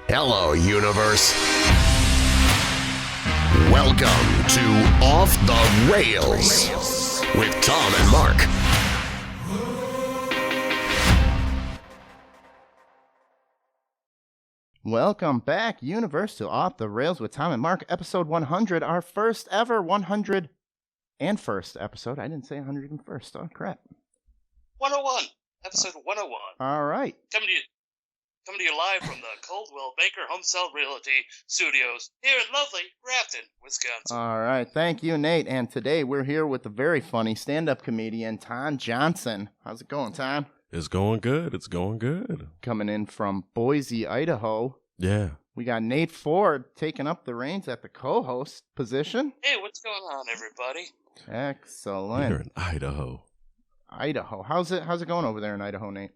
Hello, universe. Welcome to Off the Rails with Tom and Mark. Welcome back, universe, to Off the Rails with Tom and Mark, episode 100, our first ever 101st episode. I didn't say 101st. Oh, crap. 101, episode 101. All right. Coming to you live from the Coldwell Banker Home Cell Realty Studios here in lovely Grafton, Wisconsin. All right. Thank you, Nate. And today we're here with the very funny stand-up comedian, Tom Johnson. How's it going, Tom? It's going good. It's going good. Coming in from Boise, Idaho. Yeah. We got Nate Ford taking up the reins at the co-host position. Hey, what's going on, everybody? Excellent. You're in Idaho. Idaho. How's it going over there in Idaho, Nate?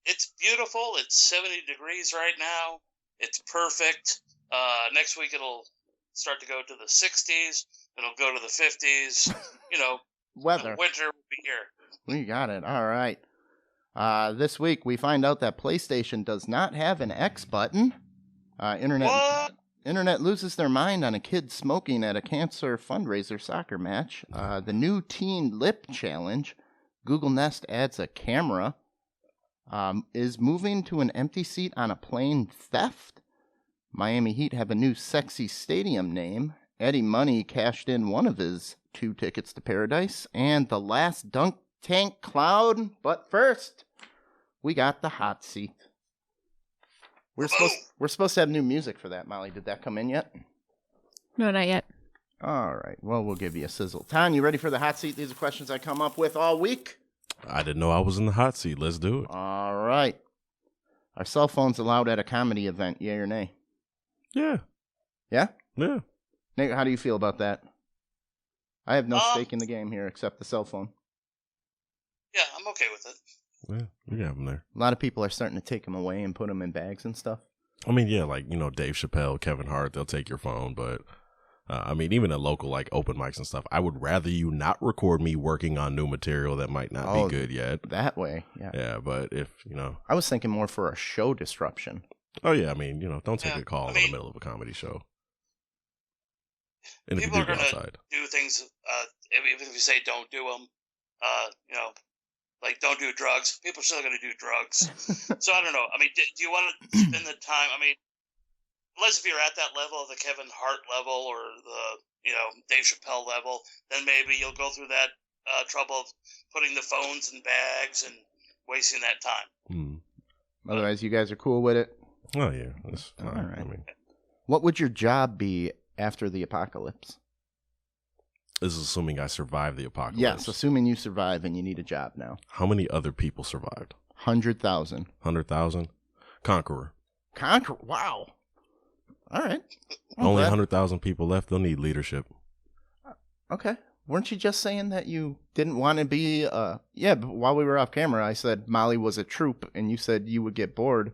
It's beautiful. It's 70 degrees right now. It's perfect. Next week it'll start to go to the 60s. It'll go to the 50s. You know, Weather. Winter will be here. We got it. All right. This week we find out that PlayStation does not have an X button. Internet loses their mind on a kid smoking at a cancer fundraiser soccer match. The new teen lip challenge. Google Nest adds a camera. Is moving to an empty seat on a plane theft? Miami Heat have a new sexy stadium name. Eddie Money cashed in one of his 2 tickets to paradise. And the last dunk tank cloud. But first, we got the hot seat. We're supposed to have new music for that, Molly. Did that come in yet? No, not yet. All right. Well, we'll give you a sizzle. Tom, you ready for the hot seat? These are questions I come up with all week. I didn't know I was in the hot seat. Let's do it. All right. Are cell phones allowed at a comedy event? Yay or nay? Yeah. Yeah? Yeah. Nate, how do you feel about that? I have no stake in the game here except the cell phone. Yeah, I'm okay with it. Yeah, we can have them there. A lot of people are starting to take them away and put them in bags and stuff. I mean, yeah, like, Dave Chappelle, Kevin Hart, they'll take your phone, but even at local, like, open mics and stuff, I would rather you not record me working on new material that might not be good yet. That way, yeah. Yeah, but if, I was thinking more for a show disruption. Oh, yeah, I mean, don't take a call in the middle of a comedy show. And people if you are do going go to outside. do things, even if you say don't do them, like don't do drugs, people are still going to do drugs. So I don't know. I mean, do you want to spend the time? I mean, unless if you're at that level, the Kevin Hart level or the, Dave Chappelle level, then maybe you'll go through that trouble of putting the phones in bags and wasting that time. Otherwise, you guys are cool with it? Oh, yeah. That's fine. All right. I mean, what would your job be after the apocalypse? this is assuming I survive the apocalypse. Yes, assuming you survive and you need a job now. How many other people survived? 100,000. 100,000? Conqueror. Wow. All right. Only 100,000 people left. They'll need leadership. Okay. Weren't you just saying that you didn't want to be, but while we were off camera, I said Molly was a troop, and you said you would get bored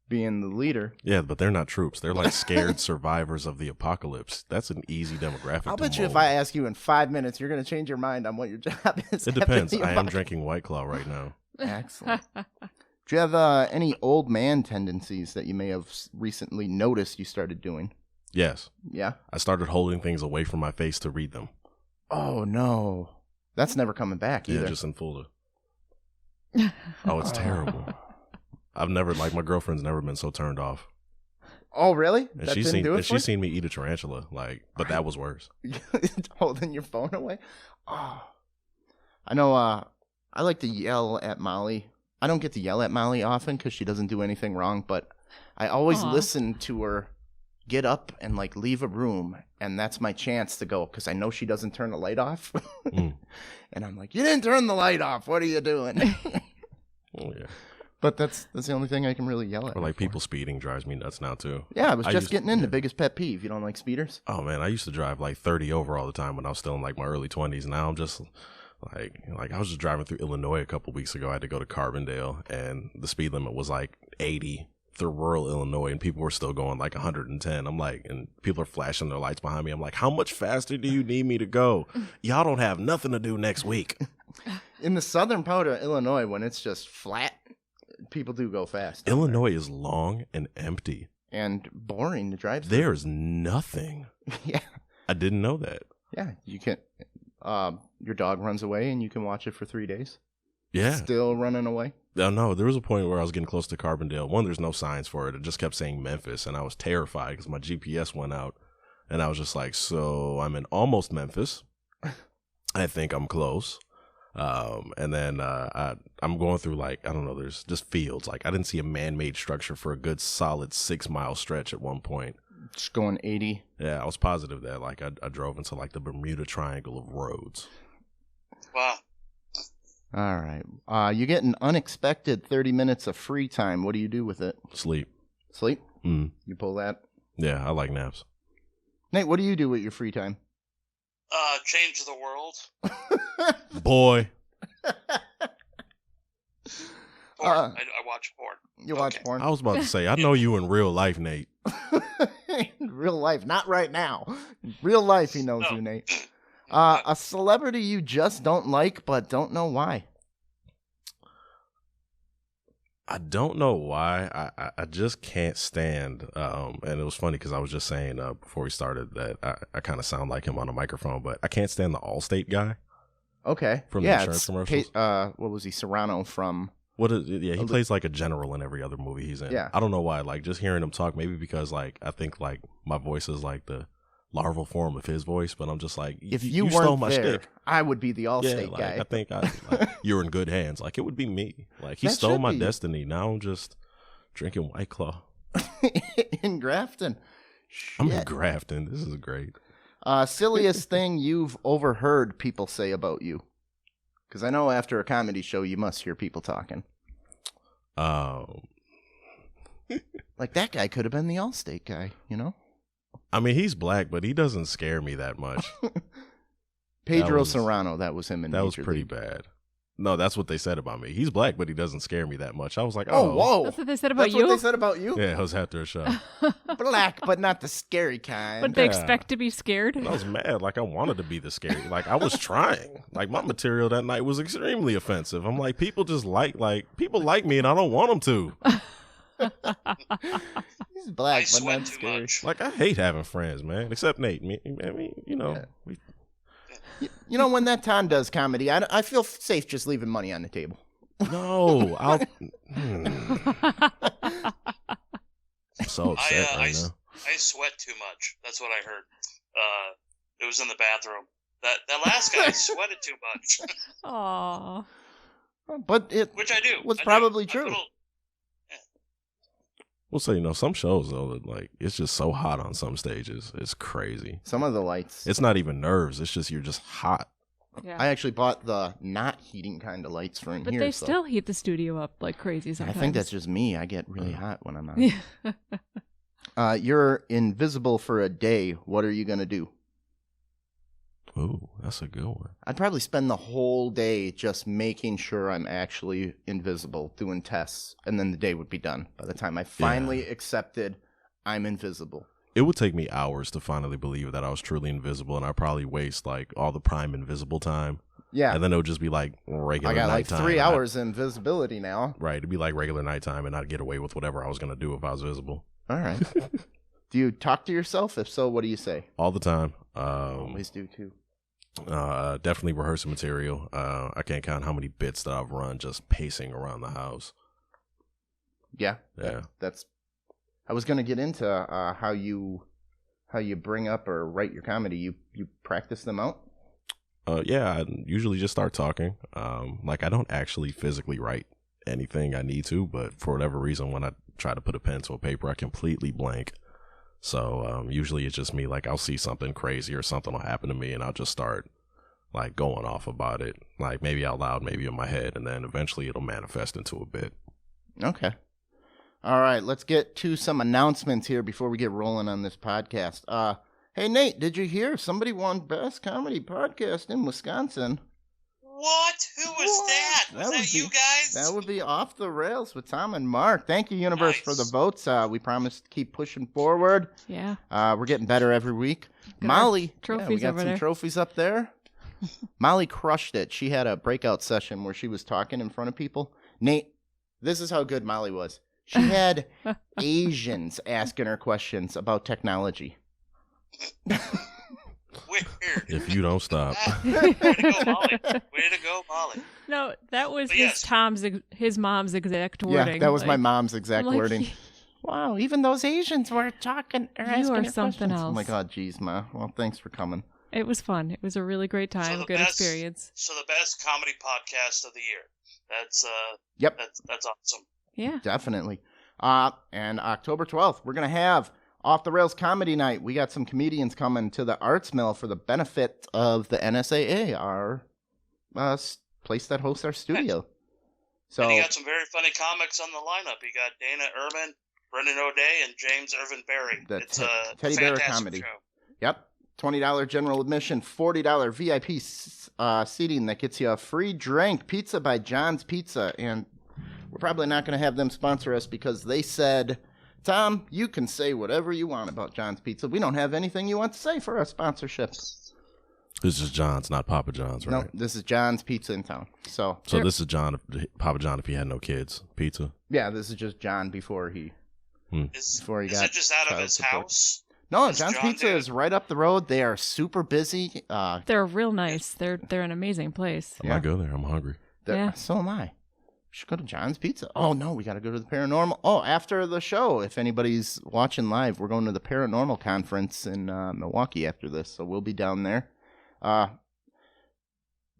being the leader. Yeah, but they're not troops. They're like scared survivors of the apocalypse. That's an easy demographic I'll to bet you mold. if I ask you in 5 minutes, you're going to change your mind on what your job is. It depends. I am drinking White Claw right now. Excellent. Do you have any old man tendencies that you may have recently noticed you started doing? Yes. Yeah? I started holding things away from my face to read them. Oh, no. That's never coming back either. Yeah, just in Fulda. Oh, it's terrible. I've never, my girlfriend's never been so turned off. Oh, really? And That she's didn't do it for she's seen me eat a tarantula, but that was worse. Holding your phone away? Oh. I know, I like to yell at Molly. I don't get to yell at Molly often because she doesn't do anything wrong, but I always listen to her get up and leave a room, and that's my chance to go because I know she doesn't turn the light off. And I'm like, you didn't turn the light off. What are you doing? Oh, yeah. But that's the only thing I can really yell at. Or her people speeding drives me nuts now, too. Yeah, I was just getting in the biggest pet peeve. You don't like speeders? Oh, man, I used to drive 30 over all the time when I was still in my early 20s. Now I'm just I was just driving through Illinois a couple weeks ago. I had to go to Carbondale, and the speed limit was 80 through rural Illinois, and people were still going 110. I'm and people are flashing their lights behind me. I'm like, how much faster do you need me to go? Y'all don't have nothing to do next week. In the southern part of Illinois, when it's just flat, people do go fast. Illinois is long and empty. and boring to drive through. There's nothing. Yeah. I didn't know that. Yeah, you can. Your dog runs away, and you can watch it for 3 days. Yeah. Still running away. No, there was a point where I was getting close to Carbondale. One, there's no signs for it. It just kept saying Memphis, and I was terrified because my GPS went out, and I was just like, so I'm in almost Memphis. I think I'm close. And then I'm going through, like, I don't know, there's just fields. Like, I didn't see a man-made structure for a good solid 6-mile stretch at one point. Just going 80. Yeah, I was positive that, like, I drove into, like, the Bermuda Triangle of roads. Wow. All right. You get an unexpected 30 minutes of free time. What do you do with it? Sleep. Sleep? Mm. You pull that? Yeah, I like naps. Nate, what do you do with your free time? Change the world. Boy. Porn. I watch porn. You watch porn? I was about to say, I know you in real life, Nate. In real life, not right now. In real life, he knows you, Nate. A celebrity you just don't like, but don't know why. I don't know why. I just can't stand. And it was funny because I was just saying before we started that I kind of sound like him on a microphone, but I can't stand the Allstate guy. Okay. From the insurance commercials. What was he? Serrano from. Yeah, he plays like a general in every other movie he's in. Yeah. I don't know why. Like, just hearing him talk, maybe because, like, I think, like, my voice is like the larval form of his voice, but I'm just like, if you stole weren't my there, shtick. I would be the Allstate like, guy. I think you're in good hands. Like, it would be me. Like, he That stole should my be. destiny. Now I'm just drinking White Claw. In Grafton. I'm in Shit. Grafton. This is great. Silliest thing you've overheard people say about you? Because I know after a comedy show, you must hear people talking. Like, that guy could have been the Allstate guy, you know? I mean, he's black, but he doesn't scare me that much. Pedro was- Serrano, that was him in That was Major pretty League. bad. No, that's what they said about me. He's black, but he doesn't scare me that much. I was like, Oh, whoa. That's what they said about That's you? what they said about you? Yeah, it was after a show. Black, but not the scary kind. But they Yeah. expect to be scared? I was mad. Like, I wanted to be the scary. Like, I was trying. Like, my material that night was extremely offensive. I'm like, people just people like me, and I don't want them to. He's black, I but sweat not too scary. much. Like, I hate having friends, man. Except Nate. I mean, you know. Yeah. You know, when that Ton does comedy, I feel safe just leaving money on the table. No, I'll. I'm so upset right now. I sweat too much. That's what I heard. It was in the bathroom. That last guy sweated too much, Aw. But it which I do. was I do. probably I true. put Well, so, you know, some shows, though, that, like, it's just so hot on some stages. It's crazy. Some of the lights. It's not even nerves. It's just you're just hot. Yeah. I actually bought the not heating kind of lights for in But here. they so still heat the studio up like crazy I sometimes. think that's just me. I get really hot when I'm out. Yeah. You're invisible for a day. What are you going to do? Ooh, that's a good one. I'd probably spend the whole day just making sure I'm actually invisible, doing tests, and then the day would be done. By the time I finally accepted I'm invisible. It would take me hours to finally believe that I was truly invisible, and I'd probably waste, like, all the prime invisible time. Yeah. And then it would just be, like, regular I got like nighttime. 3 hours invisibility now. Right. It'd be like regular nighttime, and I'd get away with whatever I was going to do if I was visible. All right. Do you talk to yourself? If so, what do you say? All the time. Always do too. Definitely rehearsing material. I can't count how many bits that I've run just pacing around the house. Yeah. Yeah. That's. I was gonna get into how you bring up or write your comedy. You practice them out. Yeah, I usually just start talking. Like, I don't actually physically write anything I need to, but for whatever reason, when I try to put a pen to a paper, I completely blank. So usually it's just me, like, I'll see something crazy or something will happen to me, and I'll just start, like, going off about it, like, maybe out loud, maybe in my head, and then eventually it'll manifest into a bit. Okay. All right, let's get to some announcements here before we get rolling on this podcast. Hey, Nate, did you hear somebody won Best Comedy Podcast in Wisconsin? What? Who was that? Was That that, would you be- guys? That would be Off the Rails with Tom and Mark. Thank you, Universe, for the Nice. votes. We promise to keep pushing forward. Yeah. We're getting better every week. Got Molly, our trophies we got over some there. trophies up there. Molly crushed it. She had a breakout session where she was talking in front of people. Nate, this is how good Molly was. She had Asians asking her questions about technology. Weird. If you don't stop. Way to go, Molly. Way to go, Molly. No, that was But yes. his mom's exact wording. Yeah, that was my like- mom's exact I'm like, wording. Wow, even those Asians were talking or You asking are her something questions. I'm else. like, oh, geez, Ma. Well, thanks for coming. It was fun. It was a really great So time. the Good best- experience. So the best comedy podcast of the year. Yep, That's awesome. Yeah. definitely. And October 12th, we're going to have Off the Rails Comedy Night. We got some comedians coming to the Arts Mill for the benefit of the NSAA, our place that hosts our studio. So, And you got some very funny comics on the lineup. You got Dana Irvin, Brendan O'Day, and James Irvin Berry. The It's Te- a Teddy Bear fantastic comedy. show. Yep. $20 general admission, $40 VIP seating that gets you a free drink, pizza by John's Pizza. And we're probably not going to have them sponsor us because they said, Tom, you can say whatever you want about John's Pizza. We don't have anything you want to say for a sponsorship. This is John's, not Papa John's, right? No, this is John's Pizza in town. So, So this is Papa John if he had no kids. Pizza. yeah, this is just John before he Is got it just out of child his support. house? No, Does John's John Pizza do it? is right up the road. They are super busy. They're real nice. They're an amazing place. I might go there. I'm hungry. Yeah. So am I. Should go to John's Pizza. Oh no, we got to go to the paranormal. Oh, after the show, if anybody's watching live, we're going to the paranormal conference in Milwaukee after this, so we'll be down there.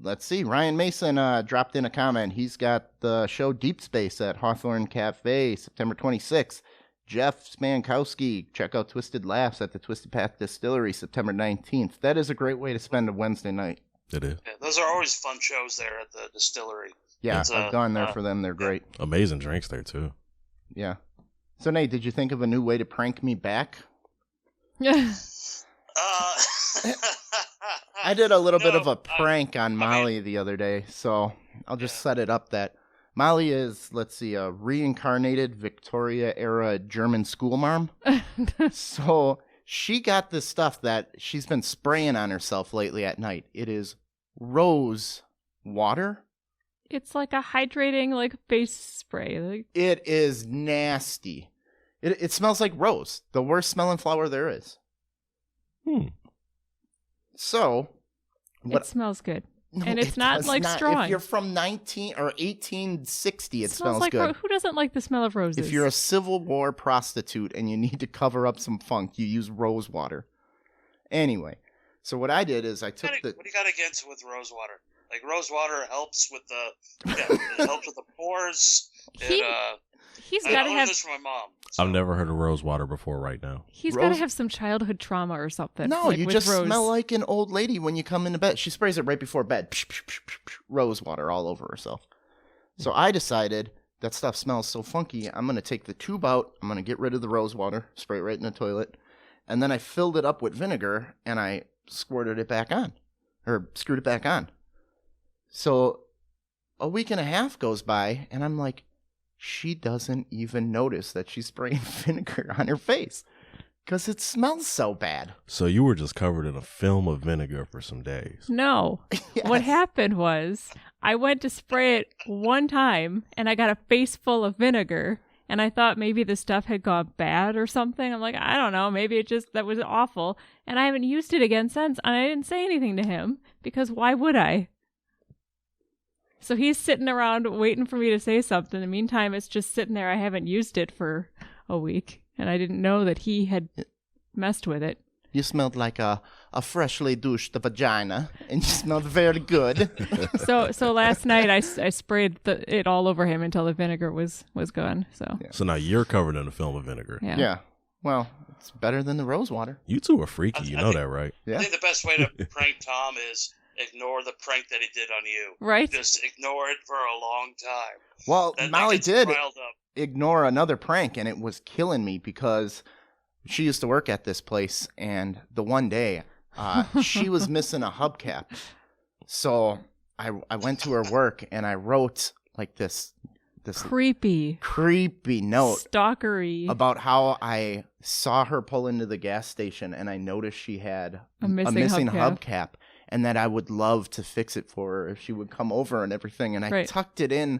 Let's see. Ryan Mason dropped in a comment. He's got the show Deep Space at Hawthorne Cafe, September 26th. Jeff Spankowski, check out Twisted Laughs at the Twisted Path Distillery, September 19th. That is a great way to spend a Wednesday night. It is. Yeah, those are always fun shows there at the distillery. Yeah, It's, I've gone there for them. They're great. Amazing drinks there, too. Yeah. So, Nate, did you think of a new way to prank me back? Yeah. I did a little bit No, of a prank on Molly the other day, so I'll just set it up that Molly is, let's see, a reincarnated Victoria-era German schoolmarm. So she got this stuff that she's been spraying on herself lately at night. It is rose water. It's like a hydrating like face spray. Like, It is nasty. It smells like rose, the worst smelling flower there is. So, it smells good. no, and it's it not, does like, strong. If you're from 19 or 1860, it smells like good. who doesn't like the smell of roses? If you're a Civil War prostitute and you need to cover up some funk, you use rose water. Anyway, so what I did is I took What the... do you got against with rose water? Like rose water helps with it helps with the pores. He's I got to learned have this from my mom. I've never heard of rose water before right now. he's got to Rose- have some childhood trauma or something. No, like you with just rose. smell like an old lady when you come into bed. She sprays it right before bed. Psh, psh, psh, psh, psh, rose water all over herself. So I decided that stuff smells so funky, I'm going to take the tube out, I'm going to get rid of the rose water, spray it right in the toilet, and then I filled it up with vinegar and I squirted it back on, or screwed it back on. So a week and a half goes by, and I'm like, she doesn't even notice that she's spraying vinegar on her face because it smells so bad. So you were just covered in a film of vinegar for some days. No. What Yes. happened was I went to spray it one time and I got a face full of vinegar and I thought maybe the stuff had gone bad or something. I'm like, I don't know. Maybe that was awful. And I haven't used it again since. And I didn't say anything to him because why would I? So he's sitting around waiting for me to say something. In the meantime, it's just sitting there. I haven't used it for a week. And I didn't know that he had messed with it. You smelled like a freshly douched vagina, and you smelled very good. So last night I sprayed it all over him until the vinegar was gone. So So now you're covered in a film of vinegar. yeah. Yeah. Well, it's better than the rose water. You two are freaky. You I know think- that, right? Yeah. I think the best way to prank Tom is ignore the prank that he did on you. Right? Just ignore it for a long time. Well, That Molly gets did riled up. ignore another prank, and it was killing me because she used to work at this place, and the one day she was missing a hubcap. So I went to her work, and I wrote like this Creepy. note Stalkery. about how I saw her pull into the gas station and I noticed she had A missing hubcap and that I would love to fix it for her if she would come over and everything. And I Right. tucked it in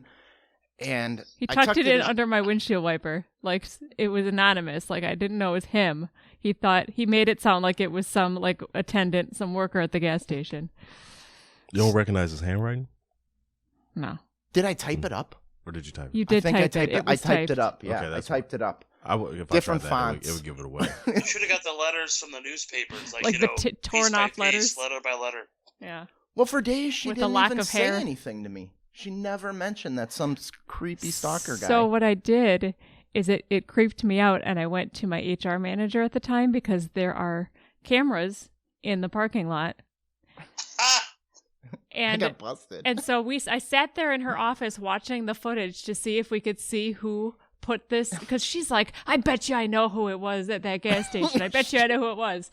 And He I tucked it in his- under my windshield wiper. Like, it was anonymous. Like, I didn't know it was him. He made it sound like it was some, like, attendant, some worker at the gas station. You don't recognize his handwriting? No. Did I type it up? Or did you type it? You did I think type I typed it. it. I was typed typed. it up. Yeah, Okay, I that's typed it up. If Different I tried that, fonts. it would give it away. You should have got the letters from the newspapers, like, Like you the know, torn piece by off piece, letters? letter by letter. Yeah. Well, for days she With a didn't lack even of say hair. anything to me. She never mentioned that some creepy stalker guy. So what I did is it creeped me out, and I went to my HR manager at the time because there are cameras in the parking lot. Ah! I And got busted. and so I sat there in her office watching the footage to see if we could see who put this, because she's like, I bet you I know who it was at that gas station. I bet you I know who it was.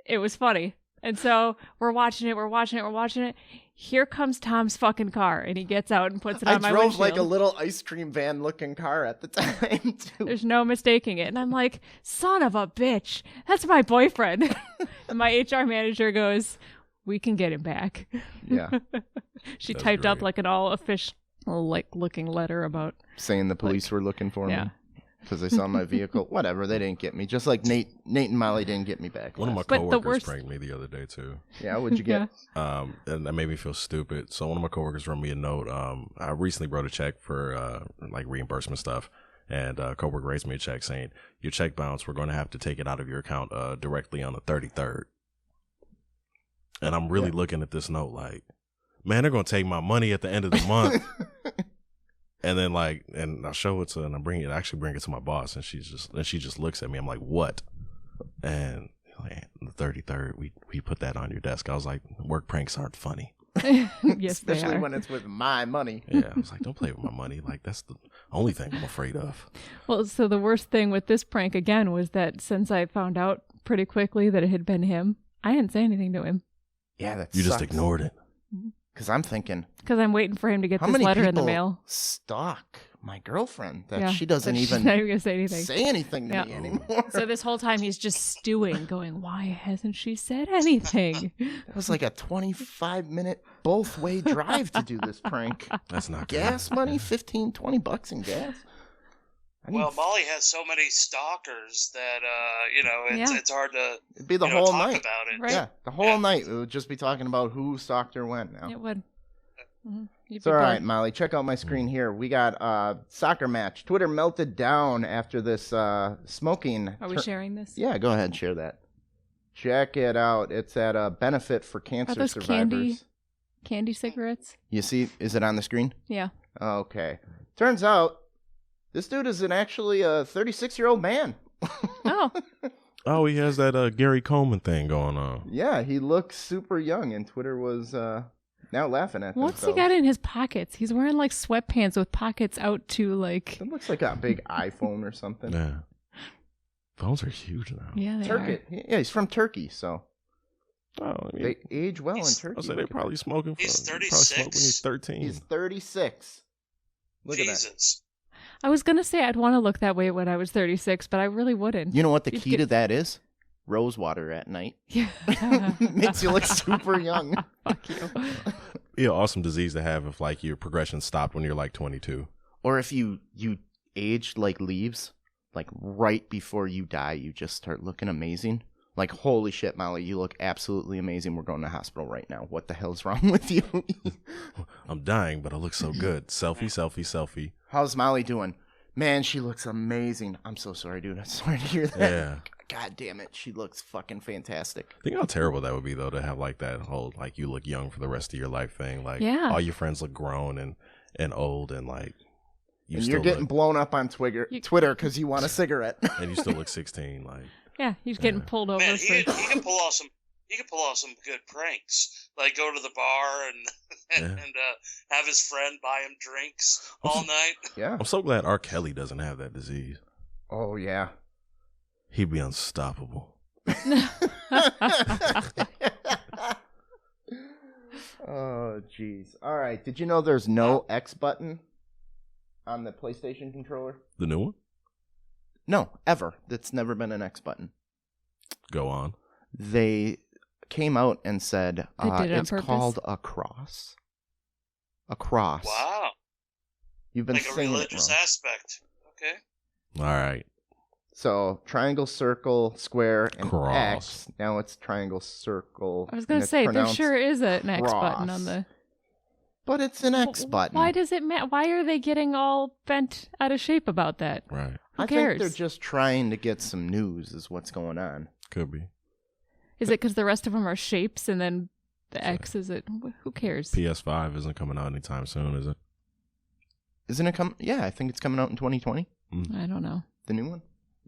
It was funny. And so we're watching it. Here comes Tom's fucking car, and he gets out and puts it I on my drove windshield. like a little ice cream van looking car at the time, too. There's no mistaking it. And I'm like, son of a bitch, that's my boyfriend. And my HR manager goes, we can get him back. Yeah. She That's typed up great. like an all official, like, looking letter about. Saying the police were looking for Yeah. me because they saw my vehicle. Whatever, they didn't get me. Just like Nate and Molly didn't get me back. One of my last- But the coworkers worst- pranked me the other day too. Yeah, what'd you get? And that made me feel stupid. So one of my coworkers wrote me a note. I recently wrote a check for like reimbursement stuff, and a coworker raised me a check saying, "Your check bounce. We're going to have to take it out of your account directly on the 33rd." And I'm really looking at this note like, man, they're going to take my money at the end of the month. And then and I show it to, and I bring it to my boss, and she just looks at me. I'm like, what? And like, the 33rd, we put that on your desk. I was like, work pranks aren't funny. Yes, they Especially are. when it's with my money. Yeah, I was like, don't play with my money. Like, that's the only thing I'm afraid of. Well, so the worst thing with this prank again was that since I found out pretty quickly that it had been him, I didn't say anything to him Yeah, that You just sucks. ignored it. Because I'm thinking, because I'm waiting for him to get how this many letter people in the mail. stalk my girlfriend that Yeah, she doesn't she's even not even gonna say anything. say anything to Yeah. me anymore? So this whole time he's just stewing, going, "Why hasn't she said anything?" That was like a 25-minute both-way drive to do this prank. That's not good. Gas money, $15-20 in gas. I need- Well, Molly has so many stalkers that Yeah. it's hard to it'd be the you know, whole talk night. about it. Right. Yeah, the whole Yeah. night. We would just be talking about who stalked her when now. It would. You'd It's be all right, bored. Molly. Check out my screen here. We got soccer match. Twitter melted down after this smoking. Are we sharing this? Yeah, go ahead and share that. Check it out. It's at a benefit for Are cancer those survivors. candy cigarettes? You see, is it on the screen? Yeah. Okay. Turns out this dude is actually a 36-year-old man. Oh, Oh, he has that Gary Coleman thing going on. Yeah, he looks super young, and Twitter was now laughing at what's he themselves. got in his pockets? He's wearing like sweatpants with pockets out to like. It looks like a big iPhone or something. Yeah. Phones are huge now. Yeah, they Turkey. are. Yeah, he's from Turkey, so Oh, I mean, they age well in He's- Turkey. I'll say they're probably smoking. He's you probably smoke when 36. you're 13. He's 36. Look at that. Jesus. I was gonna say I'd want to look that way when I was 36, but I really wouldn't. You know what the You'd key get- to that is? Rose water at night. Yeah. Makes you look super young. Fuck you. Yeah, awesome disease to have if like your progression stopped when you're like 22. Or if you aged like leaves, like right before you die, you just start looking amazing. Like, holy shit, Molly, you look absolutely amazing. We're going to the hospital right now. What the hell's wrong with you? I'm dying, but I look so good. Selfie, selfie, selfie. How's Molly doing? Man, she looks amazing. I'm so sorry, dude. I'm sorry to hear that. Yeah. God damn it. She looks fucking fantastic. Think how terrible that would be though to have like that whole like you look young for the rest of your life thing. Like Yeah. all your friends look grown and old and like you And still you're getting look, blown up on Twitter because you want a cigarette. and you still look 16. Like Yeah, he's getting Yeah. pulled over Man, for. he can pull off some good pranks. Like go to the bar and have his friend buy him drinks all night. Yeah. I'm so glad R. Kelly doesn't have that disease. Oh, yeah. He'd be unstoppable. Oh, jeez. All right. Did you know there's no X button on the PlayStation controller? The new one? No, ever. That's never been an X button. Go on. They came out and said They did it on it's purpose? called a cross. A cross. Wow. You've been like a saying it religious wrong. aspect. Okay. All right. So triangle, circle, square, and Cross. X. Now it's triangle, circle. I was and going to it's say, there pronounced sure is an X button cross. on the... But it's an X button. Why does it matter? Why are they getting all bent out of shape about that? Right. Who I cares? think they're just trying to get some news is what's going on. Could be. Is it because the rest of them are shapes and then the X is it? Who cares? PS5 isn't coming out anytime soon, is it? Isn't it coming? Yeah, I think it's coming out in 2020. I don't know. The new one?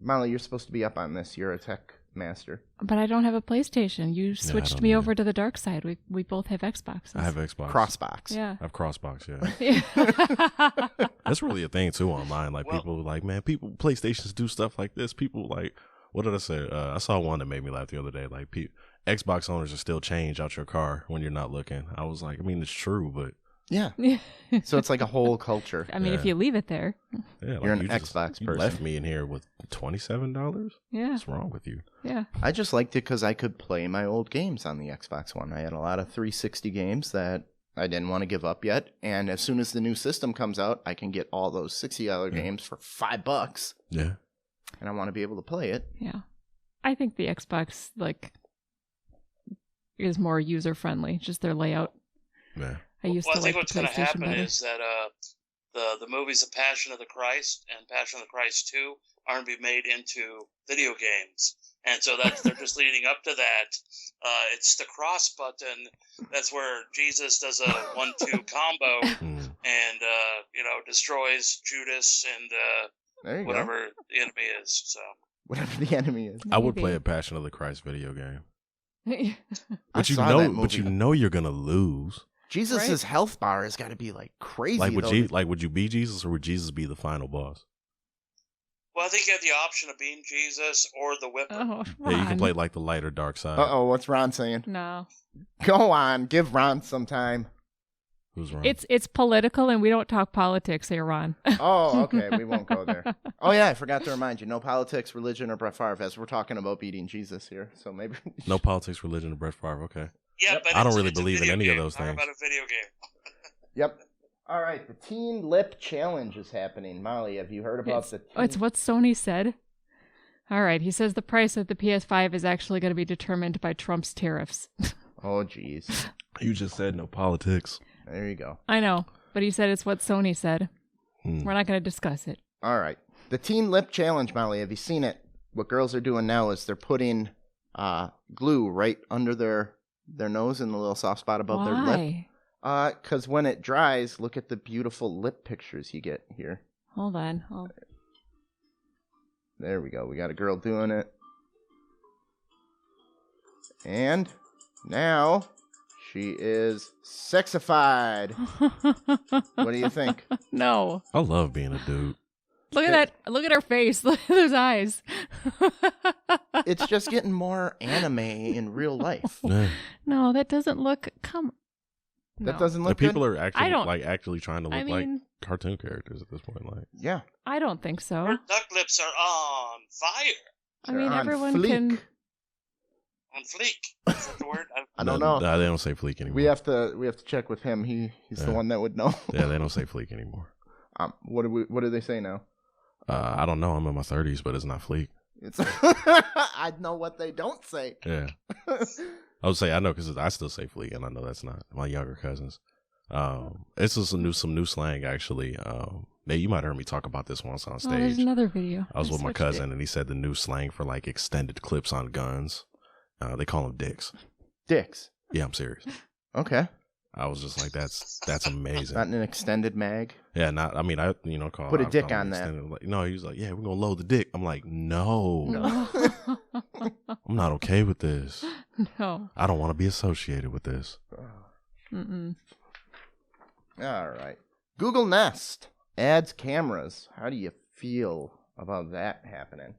Molly, you're supposed to be up on this. You're a tech master. But I don't have a PlayStation. You switched don't me either. over to the dark side. We both have Xboxes. I have Xbox. Crossbox. Yeah. I have Crossbox, yeah. That's really a thing too online. Like Well- people like, man, people PlayStations do stuff like this. People like, what did I say? I saw one that made me laugh the other day. Like, Xbox owners are still change out your car when you're not looking. I was like, I mean, it's true, but Yeah. So it's like a whole culture. I mean, if Yeah. you leave it there. yeah, like You're an you Xbox you person. left me in here with $27. Yeah. What's wrong with you? Yeah. I just liked it because I could play my old games on the Xbox One. I had a lot of 360 games that I didn't want to give up yet. And as soon as the new system comes out, I can get all those $60 games for $5. Yeah. And I want to be able to play it. Yeah. I think the Xbox, is more user-friendly. Just their layout. Yeah. I used Well, to I think like what's the going to PlayStation happen better. is that the movies of Passion of the Christ and Passion of the Christ 2 aren't being made into video games. And so they're just leading up to that. It's the cross button. That's where Jesus does a 1-2 combo Mm. and, destroys Judas and There you whatever the enemy is. So Whatever the enemy is. I would Maybe. play a Passion of the Christ video game. I But you saw know, that but you movie. know you're gonna lose. Jesus' health bar has got to be like crazy. Like would though. would you be Jesus or would Jesus be the final boss? Well, I think you have the option of being Jesus or the Whipper. Oh, Yeah, you can Ron. play like the light or dark side. Uh-oh, what's Ron saying? No. Go on, give Ron some time. Who's wrong? It's political, and we don't talk politics here, Ron. Oh, okay, we won't go there. Oh, yeah, I forgot to remind you. No politics, religion, or Brett Favre, as we're talking about beating Jesus here. So maybe... No politics, religion, or Brett Favre. Okay. Yeah, Yep. but I don't it's- really it's a believe in video any of game. those Talk things. about a video game. Yep. All right, the Teen Lip Challenge is happening. Molly, have you heard about the teen... It's what Sony said. All right, he says the price of the PS5 is actually going to be determined by Trump's tariffs. Oh, jeez. You just said no politics. There you go. I know, but he said it's what Sony said. Hmm. We're not going to discuss it. All right. The Teen Lip Challenge, Molly, have you seen it? What girls are doing now is they're putting glue right under their nose in the little soft spot above their lip. Why? Because when it dries, look at the beautiful lip pictures you get here. Hold on. There we go. We got a girl doing it. And now she is sexified. What do you think? No. I love being a dude. Look at that. Look at her face. Look at those eyes. It's just getting more anime in real life. Yeah. No, that doesn't look. That No. doesn't The look people good. are actually I don't- actually trying to look I like mean, cartoon characters at this point. Like, Yeah. I don't think so. Her duck lips are on fire. I mean, They're on everyone fleek. can. On fleek. Is that the word? I don't know. Nah, they don't say fleek anymore. We have to check with him. He's the Yeah. one that would know. Yeah, they don't say fleek anymore. What do they say now? I don't know. I'm in my 30s, but it's not fleek. It's I know what they don't say. Yeah. I would say I know because I still say fleek, and I know that's not my younger cousins. It's just some new slang actually. You might have heard me talk about this once on Oh, there's stage. another video. I was with my switched cousin, it. and he said the new slang for like extended clips on guns. They call them dicks. Dicks. Yeah, I'm serious. Okay. I was just like, that's amazing. Not an extended mag. Yeah, not. I mean, call Put a I dick call it on that. extended, like, no, he was like, yeah, we're gonna load the dick. I'm like, no, I'm not okay with this. No. I don't want to be associated with this. Mm-mm. All right. Google Nest adds cameras. How do you feel about that happening?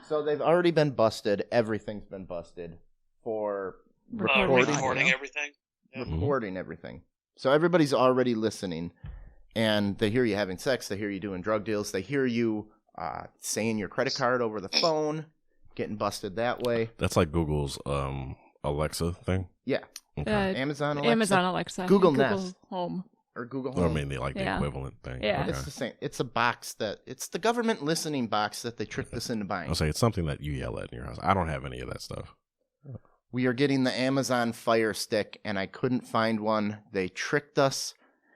So they've already been busted. Everything's been busted for recording, Recording everything. Yeah. recording everything. So everybody's already listening, and they hear you having sex. They hear you doing drug deals. They hear you saying your credit card over the phone, getting busted that way. That's like Google's Alexa thing. Yeah. Okay. Amazon Alexa. Amazon Alexa. Google and Nest. Home. or Google Well, I Home. mean, the Yeah. equivalent thing. Yeah. Okay. It's the same. It's a box it's the government listening box that they tricked us into buying. I'll say it's something that you yell at in your house. I don't have any of that stuff. We are getting the Amazon Fire Stick, and I couldn't find one. They tricked us.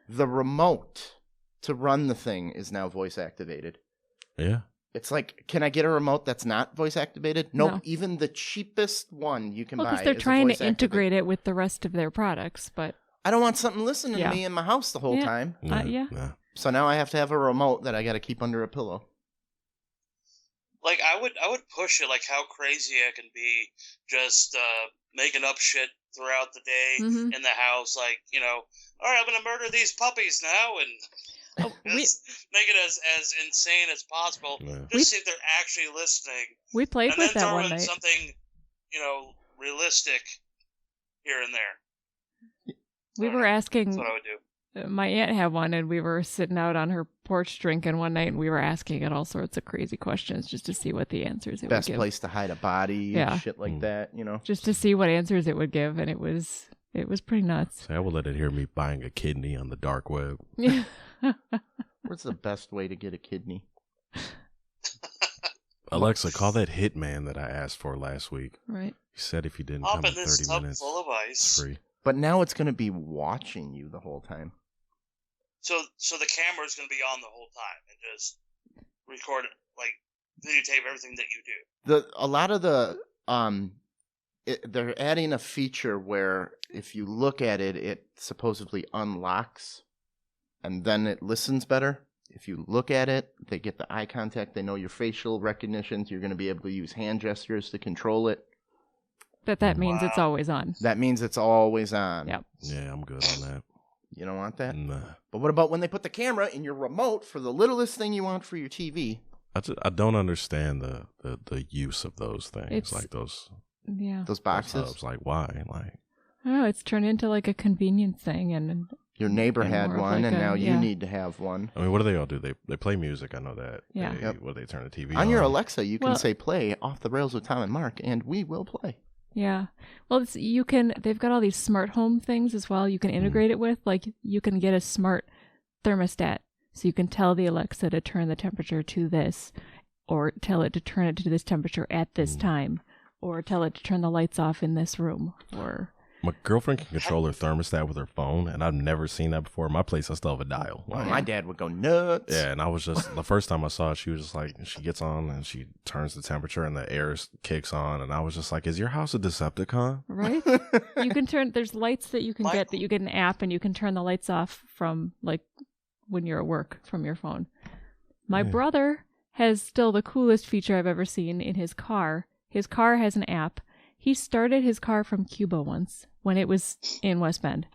The remote to run the thing is now voice activated. Yeah. It's like, can I get a remote that's not voice activated? Nope. No. Even the cheapest one you can buy. Because they're is a trying to voice activated. integrate it with the rest of their products, but I don't want something listening Yeah. to me in my house the whole Yeah. time. Yeah. Nah. So now I have to have a remote that I got to keep under a pillow. Like I would push it like how crazy I can be, just making up shit throughout the day Mhm. in the house. Like, you know, all right, I'm gonna murder these puppies now, and Oh, just make it as insane as possible. Yeah. Just see if they're actually listening, we played and with then that throw one in night. something, you know, realistic here and there. We were That's asking, what I would do. my aunt had one, and we were sitting out on her porch drinking one night, and we were asking it all sorts of crazy questions just to see what the answers it Best would give. place to hide a body, Yeah. shit like that, you know. Just to see what answers it would give, and it was pretty nuts. See, I will let it hear me buying a kidney on the dark web. Yeah. What's the best way to get a kidney? Alexa, call that hitman that I asked for last week. Right. He said if you didn't Hop come in in this 30 tub minutes, full of it's ice. free. But now it's going to be watching you the whole time. So the camera's gonna be on the whole time and just record it, like videotape everything that you do. A lot of the they're adding a feature where if you look at it, it supposedly unlocks, and then it listens better. If you look at it, they get the eye contact. They know your facial recognitions. You're going to be able to use hand gestures to control it. But that means it's Wow. always on. That means it's always on. Yep. Yeah, I'm good on that. You don't want that? Nah. But what about when they put the camera in your remote for the littlest thing you want for your TV? I don't understand the use of those things. It's- Like those Yeah. Those those boxes? hubs. Like, why? Like, Oh, it's turned into like a convenience thing, and Your neighbor And had more of one, like and a- now you yeah. need to have one. I mean, what do they all do? They play music. I know that. Yeah. They, Yep. What do they turn the TV On your Alexa, you can Well- say play Off the Rails with Tom and Mark, and we will play. yeah. Well, they've got all these smart home things as well. You can integrate it with, like, you can get a smart thermostat, so you can tell the Alexa to turn the temperature to this, or tell it to turn it to this temperature at this time, or tell it to turn the lights off in this room, or My girlfriend can control her thermostat with her phone, and I've never seen that before. In my place, I still have a dial. Well, Like, my dad would go nuts. yeah, and I was just the first time I saw it, she was just like, she gets on and she turns the temperature and the air kicks on, and I was just like, is your house a Decepticon? right? You can turn. There's lights that you can get that you get an app, and you can turn the lights off from, like, when you're at work from your phone. My Yeah. brother has still the coolest feature I've ever seen in his car. His car has an app. He started his car from Cuba once when it was in West Bend.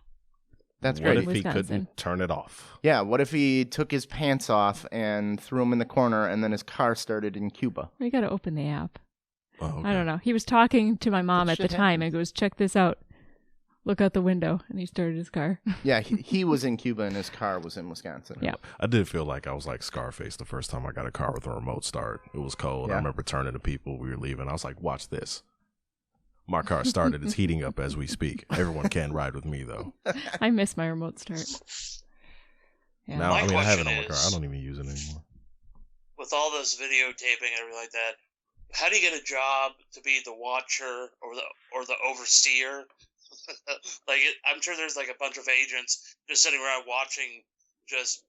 That's What great. if he Wisconsin. couldn't turn it off? Yeah, what if he took his pants off and threw them in the corner, and then his car started in Cuba? You got to open the app. Oh, okay. I don't know. He was talking to my mom That at the shit time happens. and goes, "Check this out. Look out the window." And he started his car. Yeah, he was in Cuba, and his car was in Wisconsin. Yeah. I did feel like I was like Scarface the first time I got a car with a remote start. It was cold. Yeah. I remember turning to people. We were leaving. I was like, watch this. My car started. It's heating up as we speak. Everyone can ride with me, though. I miss my remote start. Yeah. Now, My I mean, I have it on question my car. is- I don't even use it anymore. With all this videotaping and everything like that, how do you get a job to be the watcher or the overseer? Like, I'm sure there's like a bunch of agents just sitting around watching just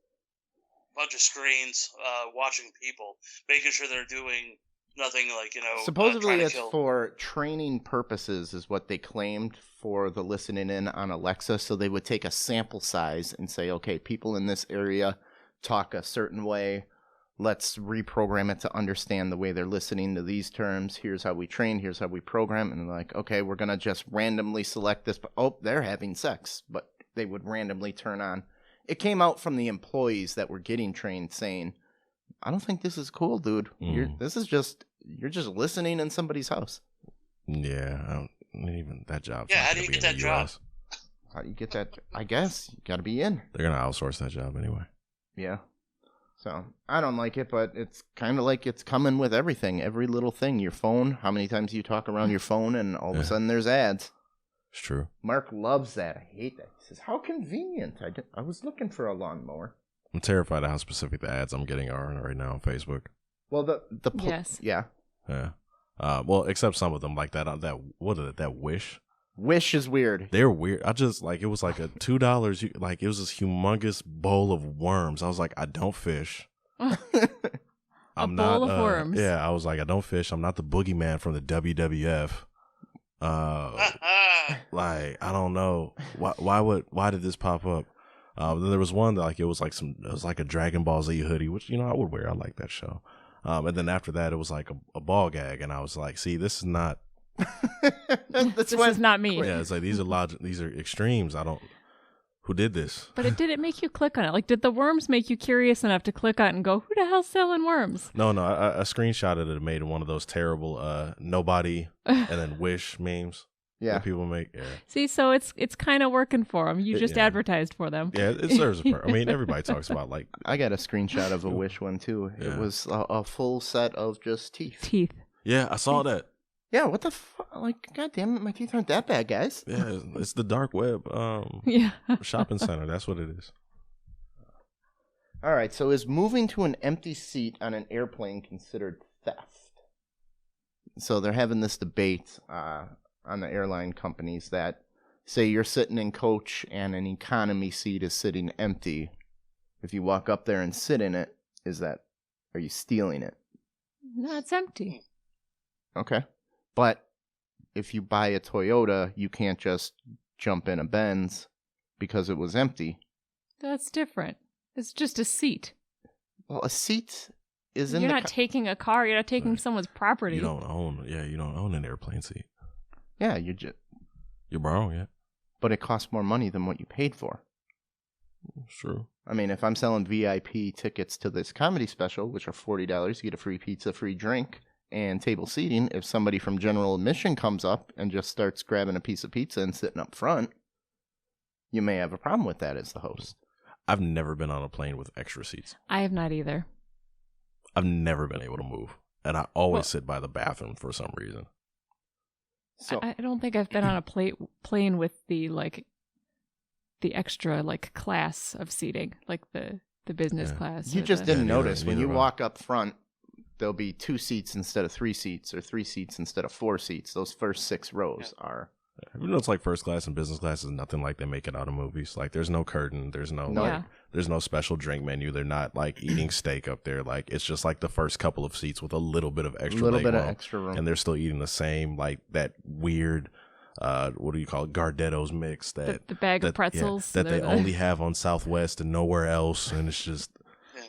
a bunch of screens, watching people, making sure they're doing nothing like, Supposedly trying to it's kill. for training purposes is what they claimed for the listening in on Alexa. So they would take a sample size and say, okay, people in this area talk a certain way. Let's reprogram it to understand the way they're listening to these terms. Here's how we train. Here's how we program. And they're like, okay, we're going to just randomly select this. Oh, they're having sex. But they would randomly turn on. It came out from the employees that were getting trained saying, I don't think this is cool, dude. You're just listening in somebody's house. Yeah, I don't even that job. Yeah, how do you get that job? How do you get that? I guess you got to be in. They're gonna outsource that job anyway. Yeah. So I don't like it, but it's kind of like it's coming with everything, every little thing. Your phone. How many times do you talk around your phone, and all of a Yeah. sudden there's ads? It's true. Mark loves that. I hate that. He says, how convenient. I was looking for a lawnmower. I'm terrified of how specific the ads I'm getting are right now on Facebook. Well, Yes. Yeah. Yeah. Well, except some of them, like that what is it, that Wish? Wish is weird. They're weird. I just, like, it was like a $2, like, it was this humongous bowl of worms. I was like, I don't fish. A bowl of worms. Yeah, I was like, I don't fish. I'm not the boogeyman from the WWF. Like, I don't know. Why did this pop up? Then there was one that, like, it was like a Dragon Ball Z hoodie, which, I would wear. I like that show. And then after that, it was like a ball gag, and I was like, see, this is not. This is not me. Yeah, it's like these are extremes. Who did this? But did it make you click on it? Like, did the worms make you curious enough to click on it and go, who the hell's selling worms? No, I screenshotted it and made one of those terrible nobody and then wish memes. Yeah. That people make. Yeah. See, so it's kind of working for them. You just advertised for them. Yeah, it serves a purpose. I mean, everybody talks about, like. I got a screenshot of a Wish one too. Yeah. It was a full set of just teeth. Teeth. Yeah, I saw that. Yeah, what the fuck? Like, God damn it, my teeth aren't that bad, guys. Yeah, it's the dark web Yeah. shopping center. That's what it is. All right, so is moving to an empty seat on an airplane considered theft? So they're having this debate on the airline companies that say you're sitting in coach and an economy seat is sitting empty. If you walk up there and sit in it, are you stealing it? No, it's empty. Okay. But if you buy a Toyota, you can't just jump in a Benz because it was empty. That's different. It's just a seat. Well, a seat is in You're the not taking a car. You're not taking someone's property. You don't own an airplane seat. Yeah, You're borrowing it. but it costs more money than what you paid for. It's true. I mean, if I'm selling VIP tickets to this comedy special, which are $40, you get a free pizza, free drink, and table seating. If somebody from general admission comes up and just starts grabbing a piece of pizza and sitting up front, you may have a problem with that as the host. I've never been on a plane with extra seats. I have not either. I've never been able to move. And I always sit by the bathroom for some reason. So I don't think I've been on a plane with the extra class of seating, like the business class. you just didn't neither- notice when neither you have I. walk up front, there'll be 2 seats instead of 3 seats, or 3 seats instead of 4 seats. Those first 6 rows are. You know, it's like first class and business class is nothing like they make it out of movies. Like, there's no curtain, there's no there's no special drink menu. They're not like eating steak up there. Like, it's just like the first couple of seats with a little bit of extra room, and they're still eating the same, like, that weird what do you call it, Gardetto's mix, that the bag of pretzels that they only have on Southwest and nowhere else, and it's just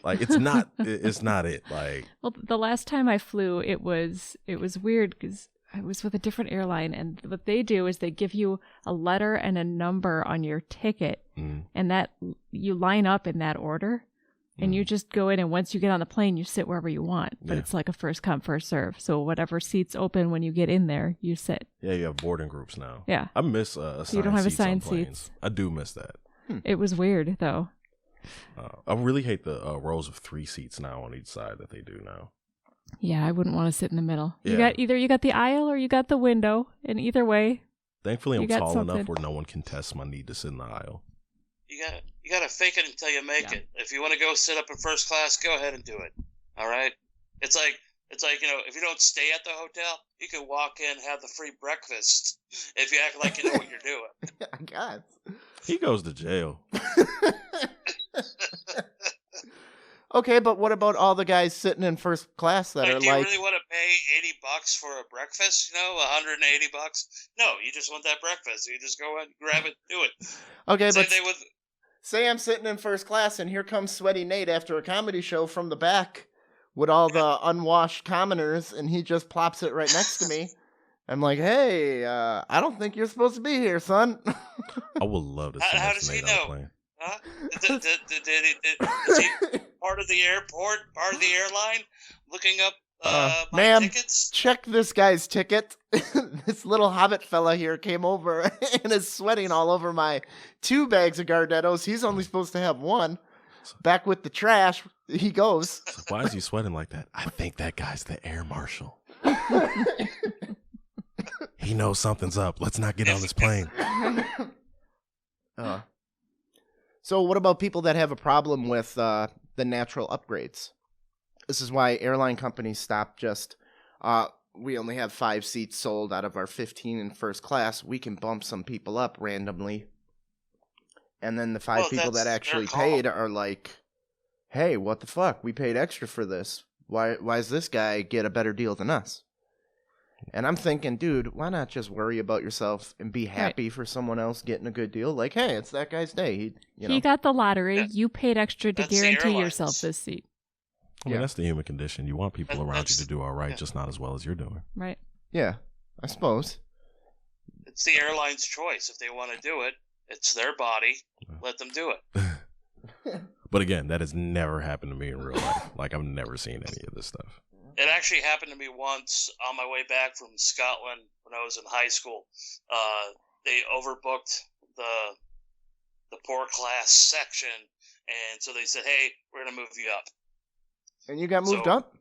like it's not it. Like, well, the last time I flew, it was weird because I was with a different airline, and what they do is they give you a letter and a number on your ticket, and that you line up in that order, and you just go in, and once you get on the plane, you sit wherever you want. But it's like a first come, first serve. So whatever seats open when you get in there, you sit. Yeah, you have boarding groups now. Yeah. I miss assigned you don't have seats assigned on planes. seats. I do miss that. It was weird though. I really hate the rows of 3 seats now on each side that they do now. Yeah, I wouldn't want to sit in the middle. Yeah. You got the aisle or you got the window, and either way. Thankfully, I'm You got tall something. enough where no one can test my need to sit in the aisle. You gotta fake it until you make it. If you want to go sit up in first class, go ahead and do it. All right. It's like if you don't stay at the hotel, you can walk in, have the free breakfast if you act like you know what you're doing. I guess. He goes to jail. Okay, but what about all the guys sitting in first class that are Do you like, really want to pay $80 for a breakfast? $180? No, you just want that breakfast. You just go and grab it, do it. okay, Same but thing with say I'm sitting in first class and here comes Sweaty Nate after a comedy show from the back with all the unwashed commoners, and he just plops it right next to me. I'm like, hey, I don't think you're supposed to be here, son. I would love to see How that does he Nate on a know? plane. Huh? Is he part of the airport, part of the airline, looking up my ma'am, tickets? check this guy's ticket. This little hobbit fella here came over and is sweating all over my 2 bags of Gardettos. He's only supposed to have 1. Back with the trash, he goes. It's like, why is he sweating like that? I think that guy's the air marshal. He knows something's up. Let's not get on this plane. So what about people that have a problem with the natural upgrades? This is why airline companies stop just, we only have 5 seats sold out of our 15 in first class. We can bump some people up randomly. And then the 5 people that actually paid are like, hey, what the fuck? We paid extra for this. Why does this guy get a better deal than us? And I'm thinking, dude, why not just worry about yourself and be happy for someone else getting a good deal? Like, hey, it's that guy's day. He got the lottery. Yeah. You paid extra to That's the guarantee airlines. yourself this seat. I mean, that's the human condition. You want people around you That's- to do all right, just not as well as you're doing. Right. Yeah, I suppose. It's the airline's choice. If they want to do it, it's their body. Let them do it. But again, that has never happened to me in real life. Like, I've never seen any of this stuff. It actually happened to me once on my way back from Scotland when I was in high school. They overbooked the poor class section, and so they said, "Hey, we're gonna move you up." And you got moved So- up?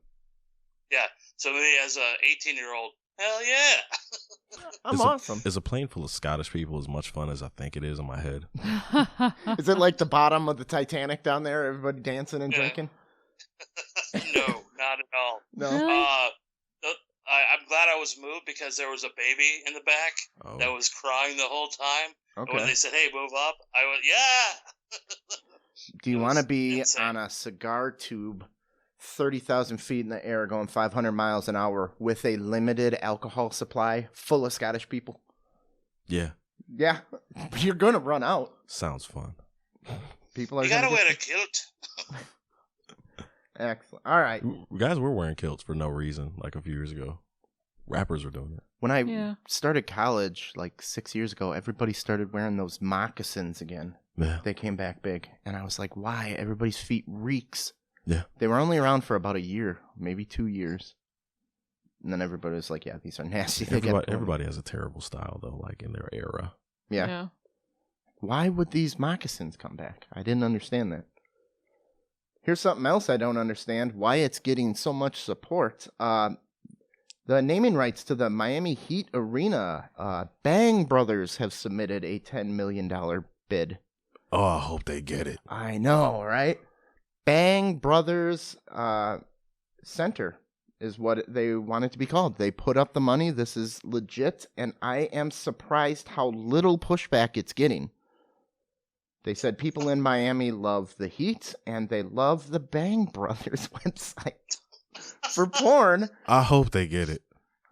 Yeah. So me as a 18-year-old, hell yeah. I'm awesome. Is a plane full of Scottish people as much fun as I think it is in my head? Is it like the bottom of the Titanic down there, everybody dancing and Yeah. drinking? No, not at all. No. Really? I'm glad I was moved because there was a baby in the back Oh. that was crying the whole time. And when Okay. they said, "Hey, move up," I went, "Yeah." Do you it want to was be insane. on a cigar tube 30,000 feet in the air going 500 miles an hour with a limited alcohol supply full of Scottish people? Yeah, Yeah. You're going to run out. sounds fun. People are You gotta gonna wear a get... kilt. Excellent. All right. Guys were wearing kilts for no reason, like a few years ago. Rappers were doing it. When I Yeah. started college like 6 years ago, everybody started wearing those moccasins again. Yeah. They came back big. And I was like, why? Everybody's feet reeks. Yeah. They were only around for about a year, maybe 2 years. And then everybody was like, yeah, these are nasty. They get Everybody has a terrible style, though, like in their era. Yeah. Why would these moccasins come back? I didn't understand that. Here's something else I don't understand. Why it's getting so much support. The naming rights to the Miami Heat Arena, Bang Brothers have submitted a $10 million bid. Oh, I hope they get it. I know, right? Bang Brothers Center is what they want it to be called. They put up the money. This is legit, and I am surprised how little pushback it's getting. They said people in Miami love the Heat, and they love the Bang Brothers website for porn. I hope they get it.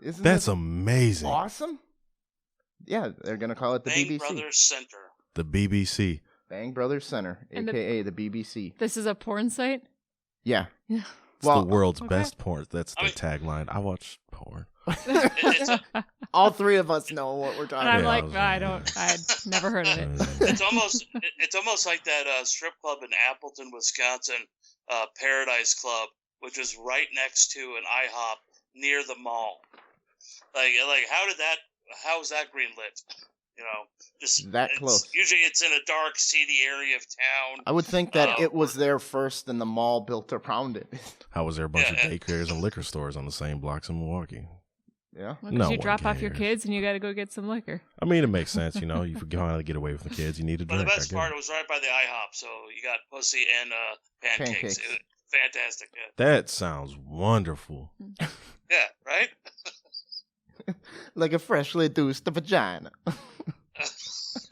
Isn't That's this amazing. awesome? Yeah, they're going to call it the Bang BBC. Brothers Center. The BBC. Bang Brothers Center, And a.k.a. the BBC. This is a porn site? Yeah. Yeah. It's Well, the world's okay. best porn. That's the I mean- tagline. I watch porn. It's all three of us know what we're talking And I'm Yeah, about. like, I'd never heard of it. it's almost like that strip club in Appleton, Wisconsin, Paradise Club, which is right next to an IHOP near the mall. Like how is that greenlit? You know, just That close. Usually it's in a dark, seedy area of town. I would think that Oh. it was there first and the mall built around it. How was there a bunch of Yeah. daycares and liquor stores on the same blocks in Milwaukee? Yeah. Well, 'cause No you one drop off your cares. kids and you got to go get some liquor. I mean, it makes sense, you know. You finally get away from the kids. You need a But the drink. best I part, get it was right by the IHOP, so you got pussy and pancakes. Pancakes. It was fantastic. Yeah. That sounds wonderful. Yeah, right? Like a freshly deuced vagina.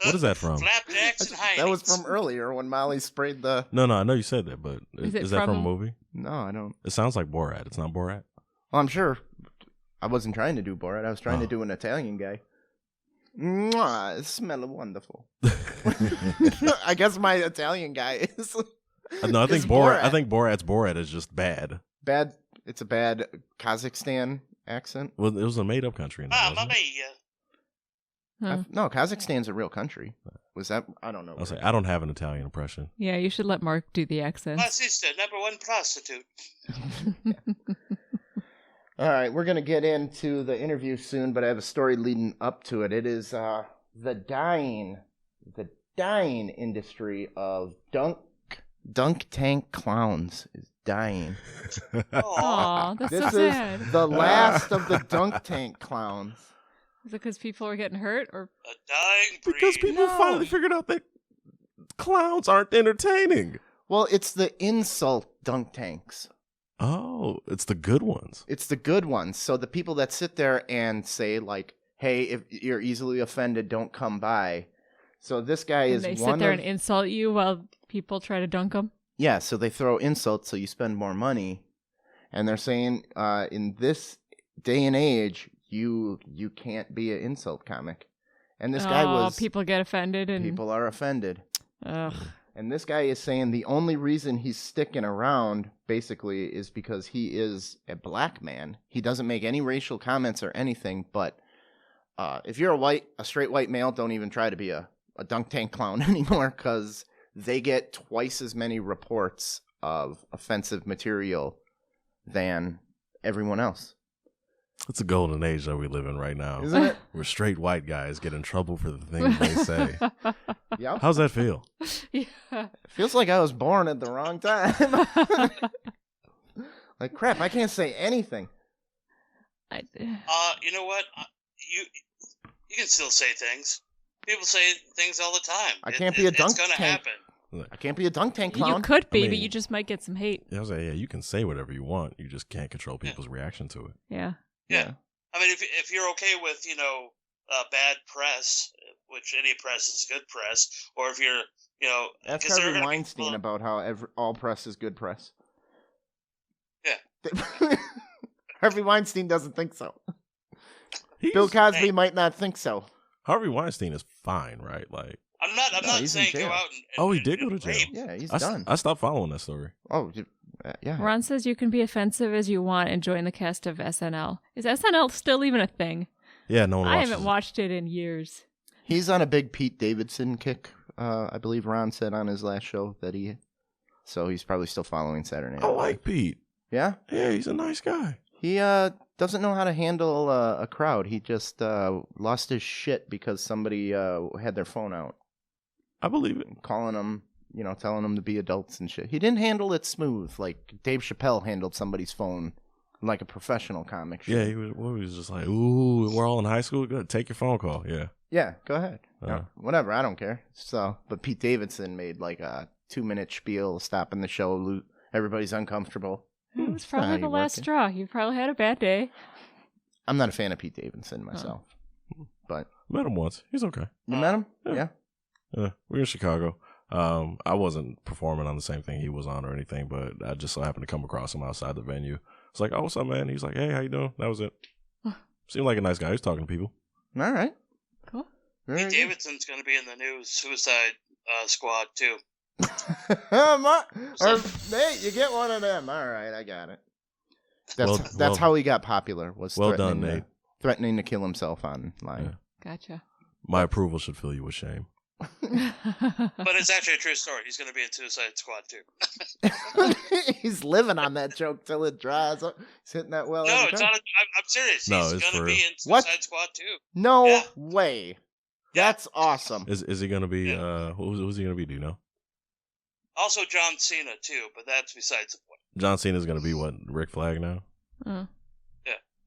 What is that from? Flapjacks and Heinies. That was from earlier when Molly sprayed the... No, I know you said that, but Is it is that from a from- movie? No, I don't... It sounds like Borat. It's not Borat. Well, I'm sure. I wasn't trying to do Borat. I was trying to Oh. do an Italian guy. Mwah, it smell wonderful. I guess my Italian guy is... No, I think is Borat. I think Borat's Borat is just bad. Bad... It's a bad Kazakhstan accent. Well, it was a made-up country. In that, Mamma wasn't it? mia. Huh. No, Kazakhstan's a real country. Was that... I don't know. I'll say I don't have an Italian impression. Yeah, you should let Mark do the My accents. sister, #1 prostitute. All right, we're going to get into the interview soon, but I have a story leading up to it. It is the dying industry of dunk tank clowns is dying. Aw. Aw, that's This so is sad. the last of the dunk tank clowns. Is it because people are getting hurt, or A dying breed. Because people finally figured out that clowns aren't entertaining. Well, it's the insult dunk tanks. Oh, it's the good ones. It's the good ones. So the people that sit there and say, like, hey, if you're easily offended, don't come by. So this guy and is they one sit there of... and insult you while people try to dunk them? Yeah, so they throw insults so you spend more money. And they're saying, in this day and age, you can't be an insult comic. And this guy was... people get offended. And People are offended. Ugh. And this guy is saying the only reason he's sticking around, basically, is because he is a black man. He doesn't make any racial comments or anything, but if you're a straight white male, don't even try to be a dunk tank clown anymore, because they get twice as many reports of offensive material than everyone else. It's a golden age that we live in right now. Isn't it? Where straight white guys get in trouble for the things they say. Yep. How's that feel? Yeah. Feels like I was born at the wrong time. Like, crap, I can't say anything. You know what? You can still say things. People say things all the time. I can't be a dunk It's going to tank. happen. I can't be a dunk tank clown. You could be, I but mean- you just might get some hate. I was like, yeah, you can say whatever you want. You just can't control people's reaction to it. Yeah. Yeah. I mean, if you're okay with, bad press, which any press is good press, or if you're, That's 'cause there are Harvey gonna be Weinstein people- about how all press is good press. Yeah. Harvey Weinstein doesn't think so. He's- Bill Cosby Hey. might not think so. Harvey Weinstein is fine, right? Like, I'm not No, he's in saying go jail. out and Oh, he and- did go and to jail. rape. Yeah, he's I done. stopped following that story. Yeah. Ron says you can be offensive as you want and join the cast of SNL. Is SNL still even a thing? Yeah, no one I watches haven't it. watched it in years. He's on a big Pete Davidson kick. I believe Ron said on his last show that so he's probably still following Saturday Night I Live. like Pete. Yeah? Yeah, he's a nice guy. He doesn't know how to handle a crowd. He just lost his shit because somebody had their phone out, I believe it. calling them, telling them to be adults and shit. He didn't handle it smooth like Dave Chappelle handled somebody's phone like a professional comic. Yeah, he was just like, ooh, we're all in high school. Good, take your phone call. Yeah. Yeah, go ahead. Uh. Whatever, I don't care. So, but Pete Davidson made like a 2-minute spiel stopping the show. Everybody's uncomfortable. It was It's not how probably the you last work it. straw. You probably had a bad day. I'm not a fan of Pete Davidson myself. But Met him once. He's okay. you met him? Yeah. Yeah. We're in Chicago. I wasn't performing on the same thing he was on or anything, but I just so happened to come across him outside the venue. It's like, oh, what's up, man? He's like, hey, how you doing? That was it. Seemed like a nice guy. He's talking to people. All right. Cool. Very Pete good. Davidson's going to be in the new Suicide Squad too. Or, hey, you get one of them. All right, I got it. That's Well- how he got popular. Was well done, threatening to- Nate. Threatening to kill himself online. Yeah. Gotcha. My approval should fill you with shame. But it's actually a true story. He's going to be in Suicide Squad too. He's living on that joke till it dries up. He's hitting that well. No, every it's time. not. I'm serious. No, He's it's going to for be real. in What? Suicide Squad too. No Yeah. way. Yeah. That's awesome. Is he gonna be? Who's he gonna be? Do you know? Also, John Cena too, but that's besides the point. John Cena's gonna be what? Rick Flag now? Oh.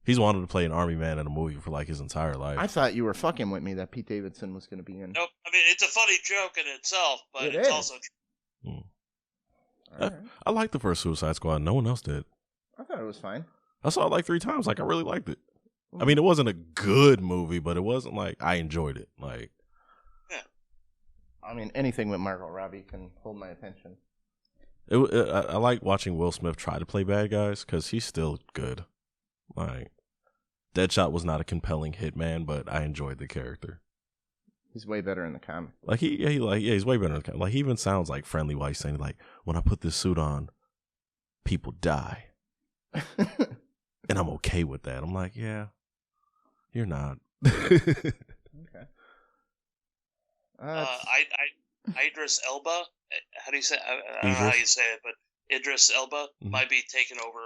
He's wanted to play an army man in a movie for like his entire life. I thought you were fucking with me that Pete Davidson was going to be in. Nope. I mean, it's a funny joke in itself, but It it's is. also All right. I liked the first Suicide Squad. No one else did. I thought it was fine. I saw it like 3 times. Like I really liked it. I mean, it wasn't a good movie, but it wasn't like I enjoyed it. Like I mean, anything with Margot Robbie can hold my attention. I like watching Will Smith try to play bad guys because he's still good. Like Deadshot was not a compelling hitman, but I enjoyed the character. He's way better in the comic. Like he's way better. Like he even sounds like friendly while he's saying like, when I put this suit on, people die, and I'm okay with that. I'm like, yeah, you're not. Okay. Idris Elba. How do you say? I don't know how Idris? you say it, but Idris Elba Mhm. might be taking over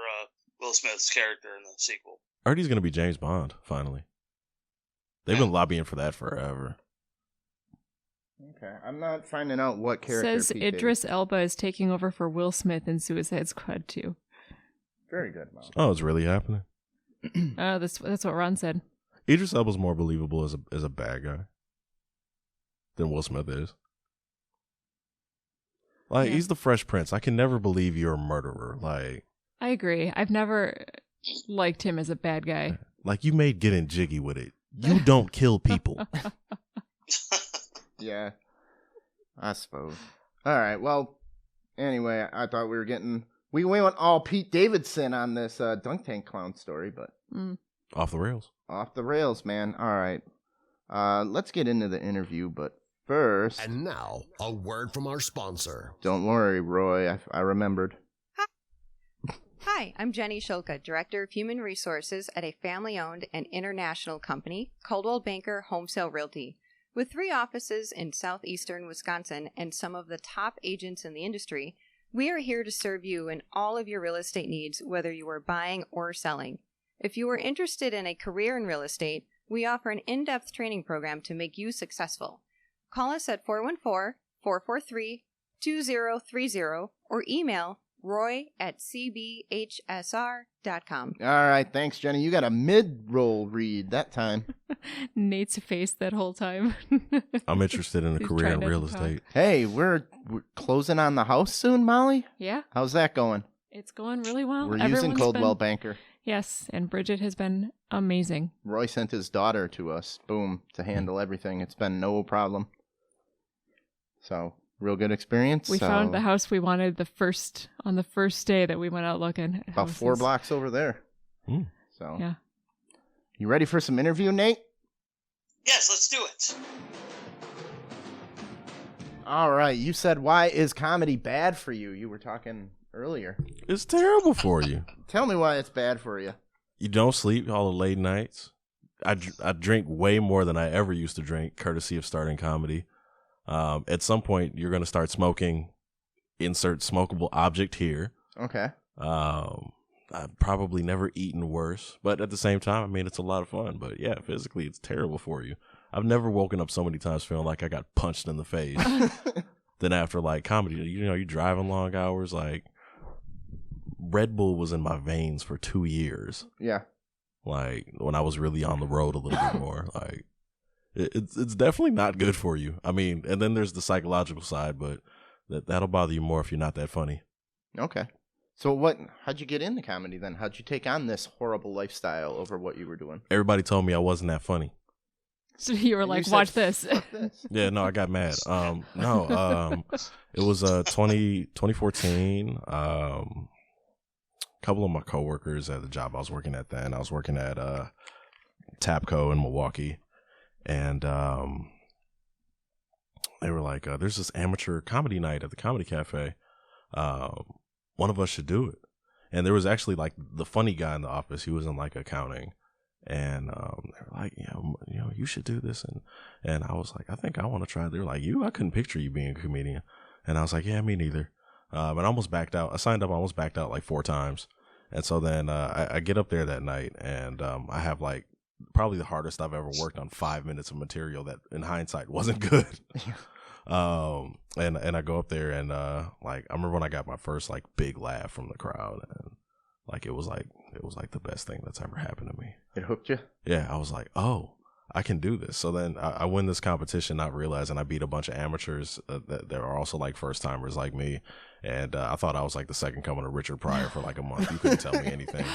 Will Smith's character in the sequel. I heard he's gonna be James Bond finally. They've been lobbying for that forever. Okay. I'm not finding out what character. Says Pete Idris Elba is taking over for Will Smith in Suicide Squad 2. Davidson. Very good, Mom. Oh, it's really happening. Oh, that's what Ron said. Idris Elba's more believable as a bad guy than Will Smith is. Like, he's the Fresh Prince. I can never believe you're a murderer. Like, I agree. I've never liked him as a bad guy. Like, you made getting jiggy with it. You don't kill people. Yeah, I suppose. All right. Well, anyway, I thought we went all Pete Davidson on this dunk tank clown story, but Off the rails. Off the rails, man. All right. Let's get into the interview, but first. And now, a word from our sponsor. Don't worry, Roy. I remembered. Hi, I'm Jenny Shulka, Director of Human Resources at a family-owned and international company, Coldwell Banker Home Sale Realty. With 3 offices in southeastern Wisconsin and some of the top agents in the industry, we are here to serve you in all of your real estate needs, whether you are buying or selling. If you are interested in a career in real estate, we offer an in-depth training program to make you successful. Call us at 414-443-2030 or email roy@cbhsr.com. All right. Thanks, Jenny. You got a mid-roll read that time. Nate's face that whole time. I'm interested in a He's career in trying real not to talk. estate. Hey, we're closing on the house soon, Molly? Yeah, How's that going? it's going really well. We're using Everyone's Coldwell been- Banker. Yes, and Bridget has been amazing. Roy sent his daughter to us, boom, to handle everything. It's been no problem. So, real good experience. We found the house we wanted on the first day that we went out looking. About 4 blocks over there. Hmm. So, Yeah. You ready for some interview, Nate? Yes, let's do it. All right. You said, why is comedy bad for you? You were talking earlier. It's terrible for you. Tell me why it's bad for you. You don't sleep all the late nights. I drink way more than I ever used to drink, courtesy of starting comedy. At some point, you're going to start smoking. Insert smokable object here. Okay. I've probably never eaten worse, but at the same time, I mean, it's a lot of fun. But yeah, physically, it's terrible for you. I've never woken up so many times feeling like I got punched in the face. Then after like comedy, you're driving long hours. Like Red Bull was in my veins for 2 years. Yeah. Like when I was really on the road a little bit more. Like it's definitely not good for you. I mean, and then there's the psychological side, but that'll bother you more if you're not that funny. Okay. So how'd you get into comedy then? How'd you take on this horrible lifestyle over what you were doing? Everybody told me I wasn't that funny. So you were And like, you said, watch this. "Fuck this." Yeah, no, I got mad. It was 2014. A couple of my coworkers at the job I was working at then, I was working at Tapco in Milwaukee, and they were like, there's this amateur comedy night at the Comedy Cafe. One of us should do it. And there was actually like the funny guy in the office. He was in like accounting. And they were like, you should do this. And I was like, I think I want to try it. They were like, I couldn't picture you being a comedian. And I was like, yeah, me neither. And I almost backed out. I signed up, I almost backed out like 4 times. And so then I get up there that night, and I have like probably the hardest I've ever worked on 5 minutes of material that in hindsight wasn't good. And I go up there, and like I remember when I got my first like big laugh from the crowd, and like it was like the best thing that's ever happened to me. It hooked you? Yeah, I was like, oh, I can do this. So then I win this competition, not realizing I beat a bunch of amateurs that are also like first timers like me. And I thought I was like the second coming of Richard Pryor for like a month. You couldn't tell me anything.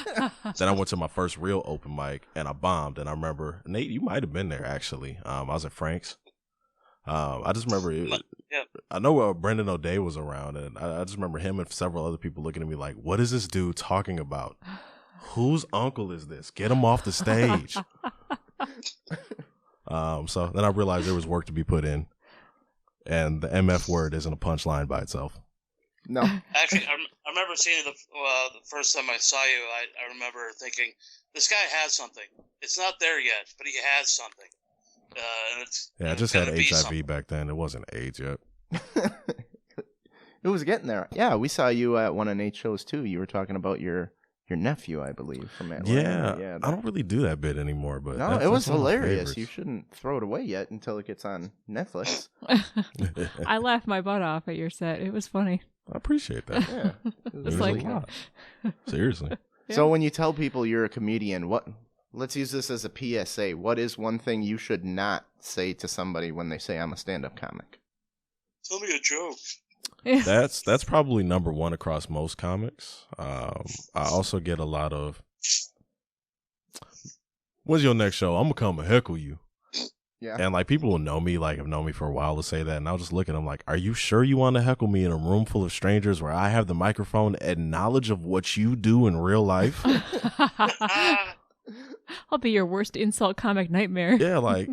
Then I went to my first real open mic, and I bombed. And I remember, Nate, you might have been there actually. I was at Frank's. I just remember I know Brendan O'Day was around, and I just remember him and several other people looking at me like, what is this dude talking about? Whose uncle is this? Get him off the stage. So then I realized there was work to be put in, and the MF word isn't a punchline by itself. No. Actually, I remember seeing the first time I saw you. I remember thinking, this guy has something. It's not there yet, but he has something. I just had HIV back then. It wasn't AIDS yet. It was getting there. Yeah, we saw you at one of Nate's shows too. You were talking about your nephew, I believe, from Atlanta. Yeah, I don't really do that bit anymore, but no, it was hilarious. You shouldn't throw it away yet until it gets on Netflix. I laughed my butt off at your set. It was funny. I appreciate that. Yeah, it was It's really like- good. Seriously. So when you tell people you're a comedian, what let's use this as a PSA. What is one thing you should not say to somebody when they say I'm a stand-up comic? Tell me a joke. That's probably number one across most comics. I also get a lot of, when's your next show? I'm gonna come and heckle you. Yeah. And like people will know me, like have known me for a while to say that, and I'll just look at them like, are you sure you want to heckle me in a room full of strangers where I have the microphone and knowledge of what you do in real life? I'll be your worst insult comic nightmare. Yeah, like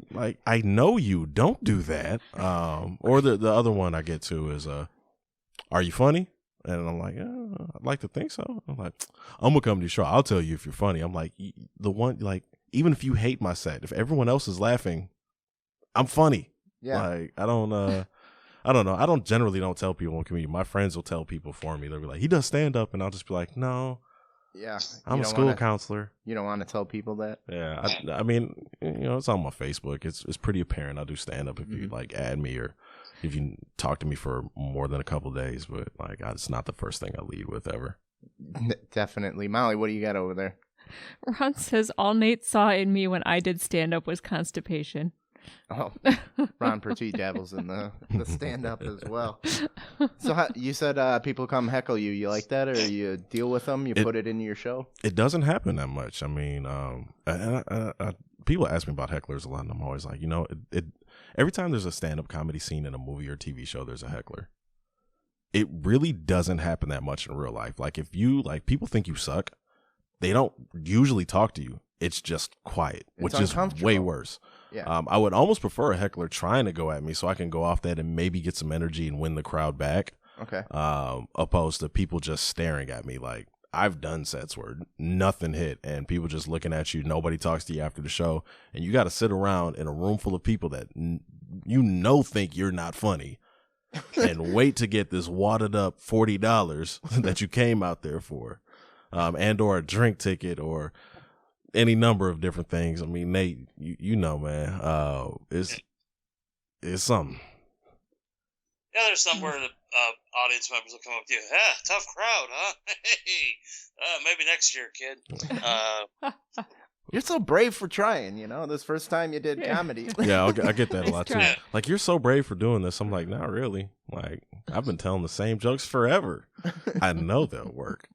I know you. Don't do that. Or the other one I get to is are you funny? And I'm like, I'd like to think so. I'm like, I'm gonna come to your show. I'll tell you if you're funny. I'm like, the one, like, even if you hate my set, if everyone else is laughing, I'm funny. Yeah. Like, I don't know. I don't generally tell people on comedian. My friends will tell people for me. They'll be like, he does stand up, and I'll just be like, no. Yeah. I'm a school counselor. You don't want to tell people that? Yeah. I mean, it's on my Facebook. It's pretty apparent I do stand up if you like add me or if you talk to me for more than a couple of days. But like, it's not the first thing I lead with ever. Definitely. Molly, what do you got over there? Ron says all Nate saw in me when I did stand up was constipation. Oh, Ron Pertwee dabbles in the stand-up as well. So you said people come heckle you. You like that, or you deal with them? You put it into your show? It doesn't happen that much. I mean, people ask me about hecklers a lot, and I'm always like, every time there's a stand-up comedy scene in a movie or TV show, there's a heckler. It really doesn't happen that much in real life. Like, if you, like, people think you suck, they don't usually talk to you. It's just quiet, which is way worse. Yeah. I would almost prefer a heckler trying to go at me so I can go off that and maybe get some energy and win the crowd back. Okay. Opposed to people just staring at me. Like, I've done sets where nothing hit and people just looking at you. Nobody talks to you after the show. And you got to sit around in a room full of people that think you're not funny and wait to get this wadded up $40 that you came out there for. And or a drink ticket or any number of different things. I mean, Nate, you know, man, it's something. Yeah, there's somewhere the audience members will come up to you. Tough crowd, huh? Hey, maybe next year, kid. You're so brave for trying, this first time you did comedy. Yeah, I get that a lot too. try. Like, you're so brave for doing this. I'm like, not really. Like, I've been telling the same jokes forever. I know they'll work.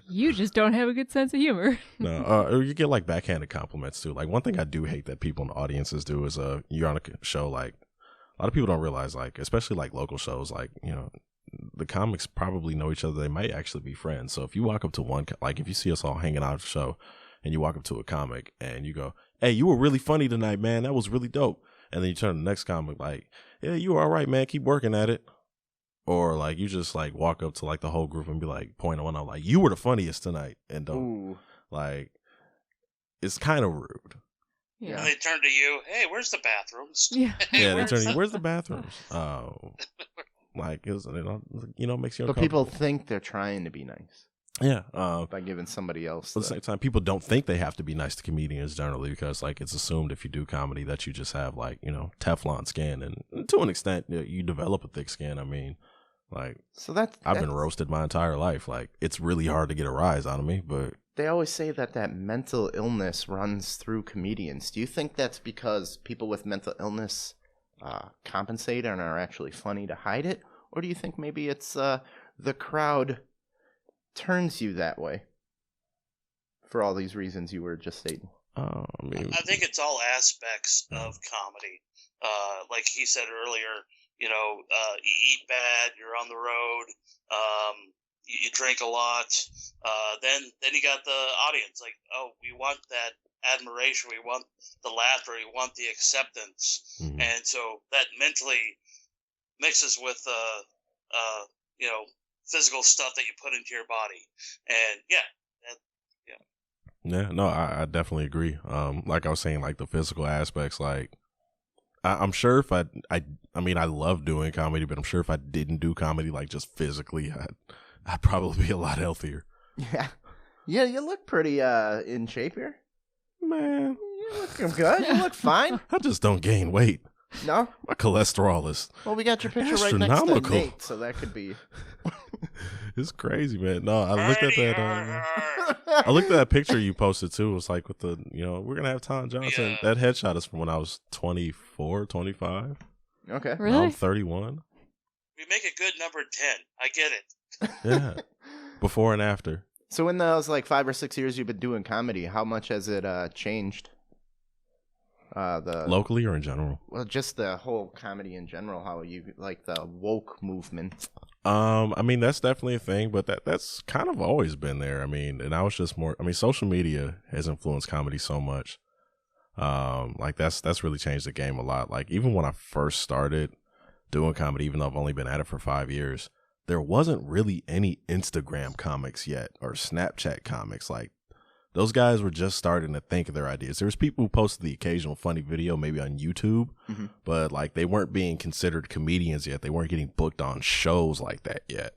You just don't have a good sense of humor. No, or you get like backhanded compliments too. Like, one thing I do hate that people in the audiences do is you're on a show, like a lot of people don't realize, like, especially like local shows, like, the comics probably know each other. They might actually be friends. So if you walk up to one, like if you see us all hanging out at the show and you walk up to a comic and you go, hey, you were really funny tonight, man. That was really dope. And then you turn to the next comic like, yeah, you were all right, man. Keep working at it. Or like you just like walk up to like the whole group and be like, point one out, like, you were the funniest tonight, and don't like, it's kind of rude. Yeah. And they turn to you, hey, where's the bathrooms? Yeah. Yeah, they turn to you, where's the bathrooms? Like, makes you uncomfortable. But people think they're trying to be nice. Yeah. By giving somebody else. At the same time, people don't think they have to be nice to comedians generally because, like, it's assumed if you do comedy that you just have, like, Teflon skin. And to an extent, you develop a thick skin. I mean, like, So I've been roasted my entire life. Like, it's really hard to get a rise out of me, but They always say that mental illness runs through comedians. Do you think that's because people with mental illness compensate and are actually funny to hide it? Or do you think maybe it's the crowd turns you that way for all these reasons you were just stating? I think it's all aspects of comedy. Like he said earlier, you eat bad, you're on the road, you drink a lot, then you got the audience. Like, oh, we want that admiration, we want the laughter, we want the acceptance, and so that mentally mixes with physical stuff that you put into your body, and yeah, no, I definitely agree. Like I was saying, like the physical aspects, like I'm sure if I love doing comedy, but I'm sure if I didn't do comedy, like just physically, I'd probably be a lot healthier. Yeah, you look pretty in shape here. Man, You look good. You look fine. I just don't gain weight. No? My cholesterol is Well, we got your picture right next to astronomical. Nate, so that could be... It's crazy, man. No, I looked at Arnie, that. I looked at that picture you posted too. It was like with the, we're gonna have Tom Johnson. Yeah. That headshot is from when I was 24, 25. Okay. Now Really? I'm 31. We make a good number 10. I get it. Yeah. Before and after. So in those like 5 or 6 years you've been doing comedy, how much has it changed? Locally or in general? Well, just the whole comedy in general. How you like the woke movement? I mean, that's definitely a thing, but that's kind of always been there. I mean, and I was just more. I mean, social media has influenced comedy so much. Like that's really changed the game a lot. Like even when I first started doing comedy, even though I've only been at it for 5 years, there wasn't really any Instagram comics yet or Snapchat comics. Like those guys were just starting to think of their ideas. There was people who posted the occasional funny video, maybe on YouTube, but like they weren't being considered comedians yet. They weren't getting booked on shows like that yet.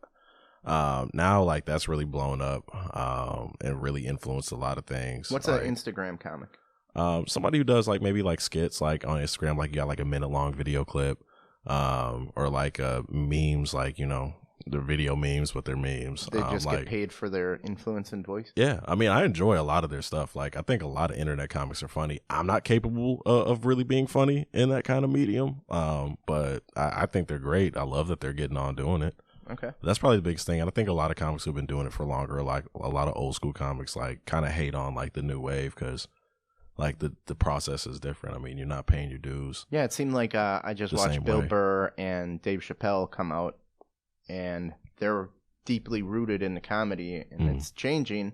Now like that's really blown up, and really influenced a lot of things. What's like, an Instagram comic? Somebody who does like maybe like skits like on Instagram, like you got like a minute long video clip, or like memes, like they're video memes, but they're memes. They just get paid for their influence and voice. Yeah, I mean, I enjoy a lot of their stuff. Like, I think a lot of internet comics are funny. I'm not capable of really being funny in that kind of medium, but I think they're great. I love that they're getting on doing it. Okay, That's probably the biggest thing. And I think a lot of comics who've been doing it for longer, like a lot of old school comics, like kind of hate on like the new wave because like the process is different. I mean, you're not paying your dues. yeah. It seemed like I just The watched same Bill way. Burr and Dave Chappelle come out, and they're deeply rooted in the comedy, and it's changing.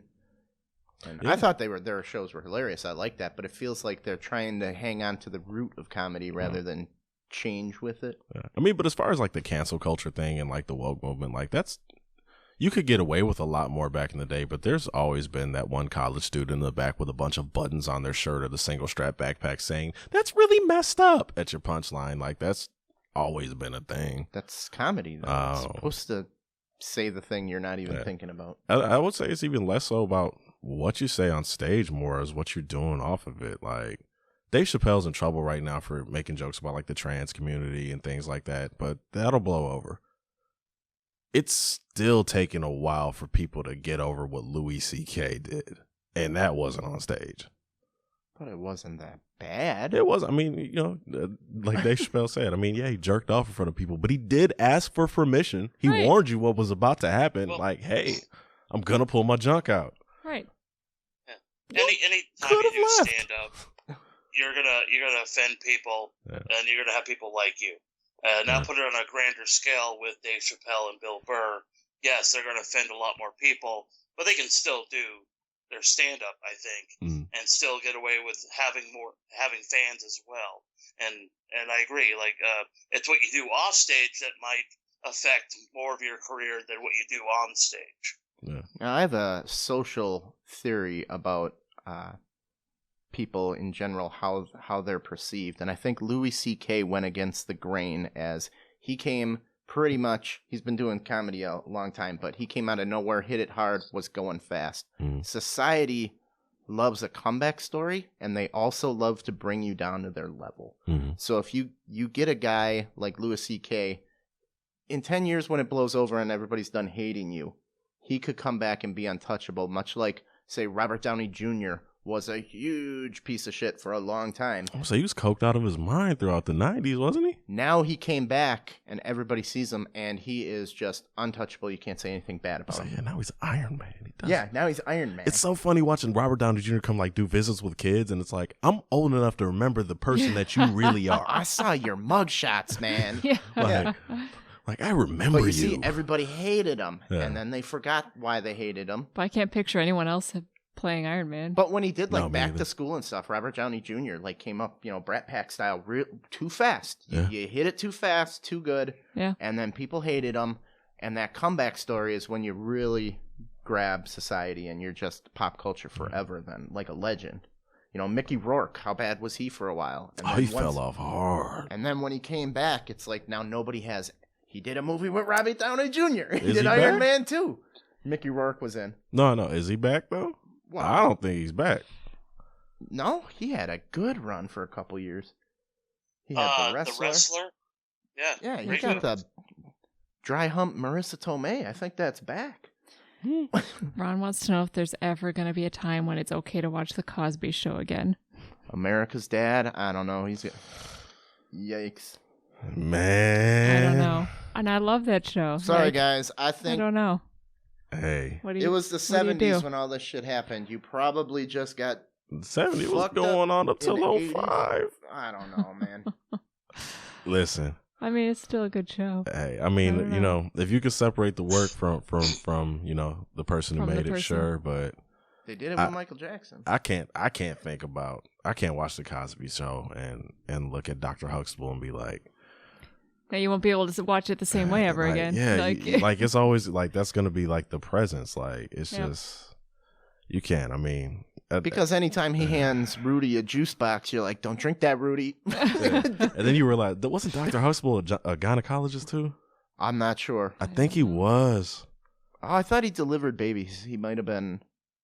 And Yeah. I thought their shows were hilarious. I like that, but it feels like they're trying to hang on to the root of comedy rather than change with it. Yeah. I mean, but as far as like the cancel culture thing and like the woke movement, like you could get away with a lot more back in the day, but there's always been that one college student in the back with a bunch of buttons on their shirt or the single strap backpack saying, "That's really messed up" at your punchline. Like that's always been a thing. That's comedy, though. It's supposed to say the thing you're not even thinking about. I would say it's even less so about what you say on stage more as what you're doing off of it. Like Dave Chappelle's in trouble right now for making jokes about like the trans community and things like that, but that'll blow over. It's still taking a while for people to get over what Louis C.K. did, and that wasn't on stage. But it wasn't that bad. It was. I mean, like Dave Chappelle said. I mean, yeah, he jerked off in front of people, but he did ask for permission. He Right. warned you what was about to happen. Well- Like, hey, I'm gonna pull my junk out. Right. Any time Could've you do left. stand up, you're gonna offend people, Yeah. and you're gonna have people like you. Now put it on a grander scale with Dave Chappelle and Bill Burr. Yes, they're gonna offend a lot more people, but they can still do their stand up, I think, and still get away with having fans as well. And I agree. Like it's what you do off stage that might affect more of your career than what you do on stage. Yeah. Now, I have a social theory about people in general, how they're perceived. And I think Louis C.K. went against the grain as he came pretty much, he's been doing comedy a long time, but he came out of nowhere, hit it hard, was going fast. Society loves a comeback story, and they also love to bring you down to their level. So if you get a guy like Louis C.K., in 10 years when it blows over and everybody's done hating you, he could come back and be untouchable, much like, say, Robert Downey Jr. was a huge piece of shit for a long time. So he was coked out of his mind throughout the 90s, wasn't he? Now he came back, and everybody sees him, and he is just untouchable. You can't say anything bad about So him. yeah, now he's Iron Man. He does. Yeah, now he's Iron Man. It's so funny watching Robert Downey Jr. come like do visits with kids, and it's like I'm old enough to remember the person that you really are. I saw your mugshots, man. Yeah. Like I remember But you you. see, everybody hated him, Yeah. and then they forgot why they hated him. But I can't picture anyone else playing Iron Man. But when he did like No, me Back neither. to School and stuff, Robert Downey Jr. like came up, Brat Pack style, too fast. Yeah. You hit it too fast, too good. Yeah. And then people hated him. And that comeback story is when you really grab society and you're just pop culture forever. Then like a legend. Mickey Rourke. How bad was he for a while? And then He fell off hard. And then when he came back, it's like now nobody has. He did a movie with Robert Downey Jr. He Is did he Iron back? Man too. Mickey Rourke was in. No, is he back though? Well, I don't think he's back. No, he had a good run for a couple years. He had the wrestler. Yeah. Yeah, he pretty got good. the dry hump Marissa Tomei. I think that's back. Ron wants to know if there's ever going to be a time when it's okay to watch The Cosby Show again. America's Dad. I don't know. Yikes. Man. I don't know. And I love that show. Sorry, guys. I think I don't know. Hey. it was the 70s when all this shit happened. You probably just got The 70s was fucked going on up in till the 05. I don't know, man. Listen. I mean, it's still a good show. Hey, I mean, don't know. if you could separate the work from the person who From the made it, person. sure, but They did it with Michael Jackson. I can't watch the Cosby Show and look at Dr. Huxtable and be like, Now you won't be able to watch it the same way ever like, again. Yeah, Like, like it's always like that's gonna be like the presence. Like it's Yep. just you can't. I mean, Because anytime he hands Rudy a juice box, you're like, don't drink that, Rudy. and then you realize that wasn't Dr. Huxtable a gynecologist too? I'm not sure. I think he was. Oh, I thought he delivered babies. He might have been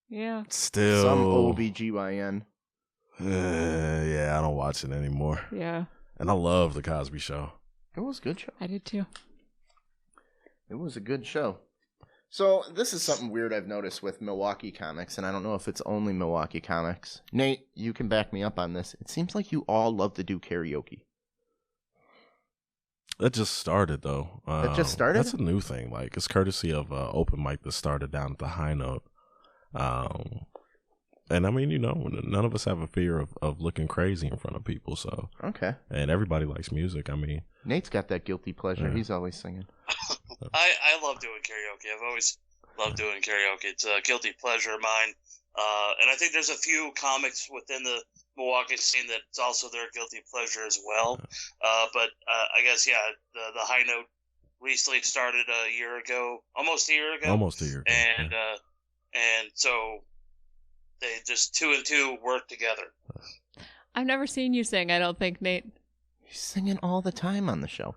yeah. Still some OBGYN. Yeah, I don't watch it anymore. Yeah. And I love the Cosby Show. It was a good show. I did too. It was a good show. So this is something weird I've noticed with Milwaukee comics, and I don't know if it's only Milwaukee comics. Nate, you can back me up on this. It seems like you all love to do karaoke. That just started though. That just started? That's a new thing. Like it's courtesy of open mic that started down at the High Note. And I mean, none of us have a fear of looking crazy in front of people. So Okay. and everybody likes music. I mean, Nate's got that guilty pleasure. Yeah. He's always singing. I love doing karaoke. I've always loved doing karaoke. It's a guilty pleasure of mine. And I think there's a few comics within the Milwaukee scene that's also their guilty pleasure as well. But I guess, yeah, the High Note recently started a year ago, almost a year ago. almost a year ago. And so they just two and two work together. I've never seen you sing, I don't think, Nate. He's singing all the time on the show.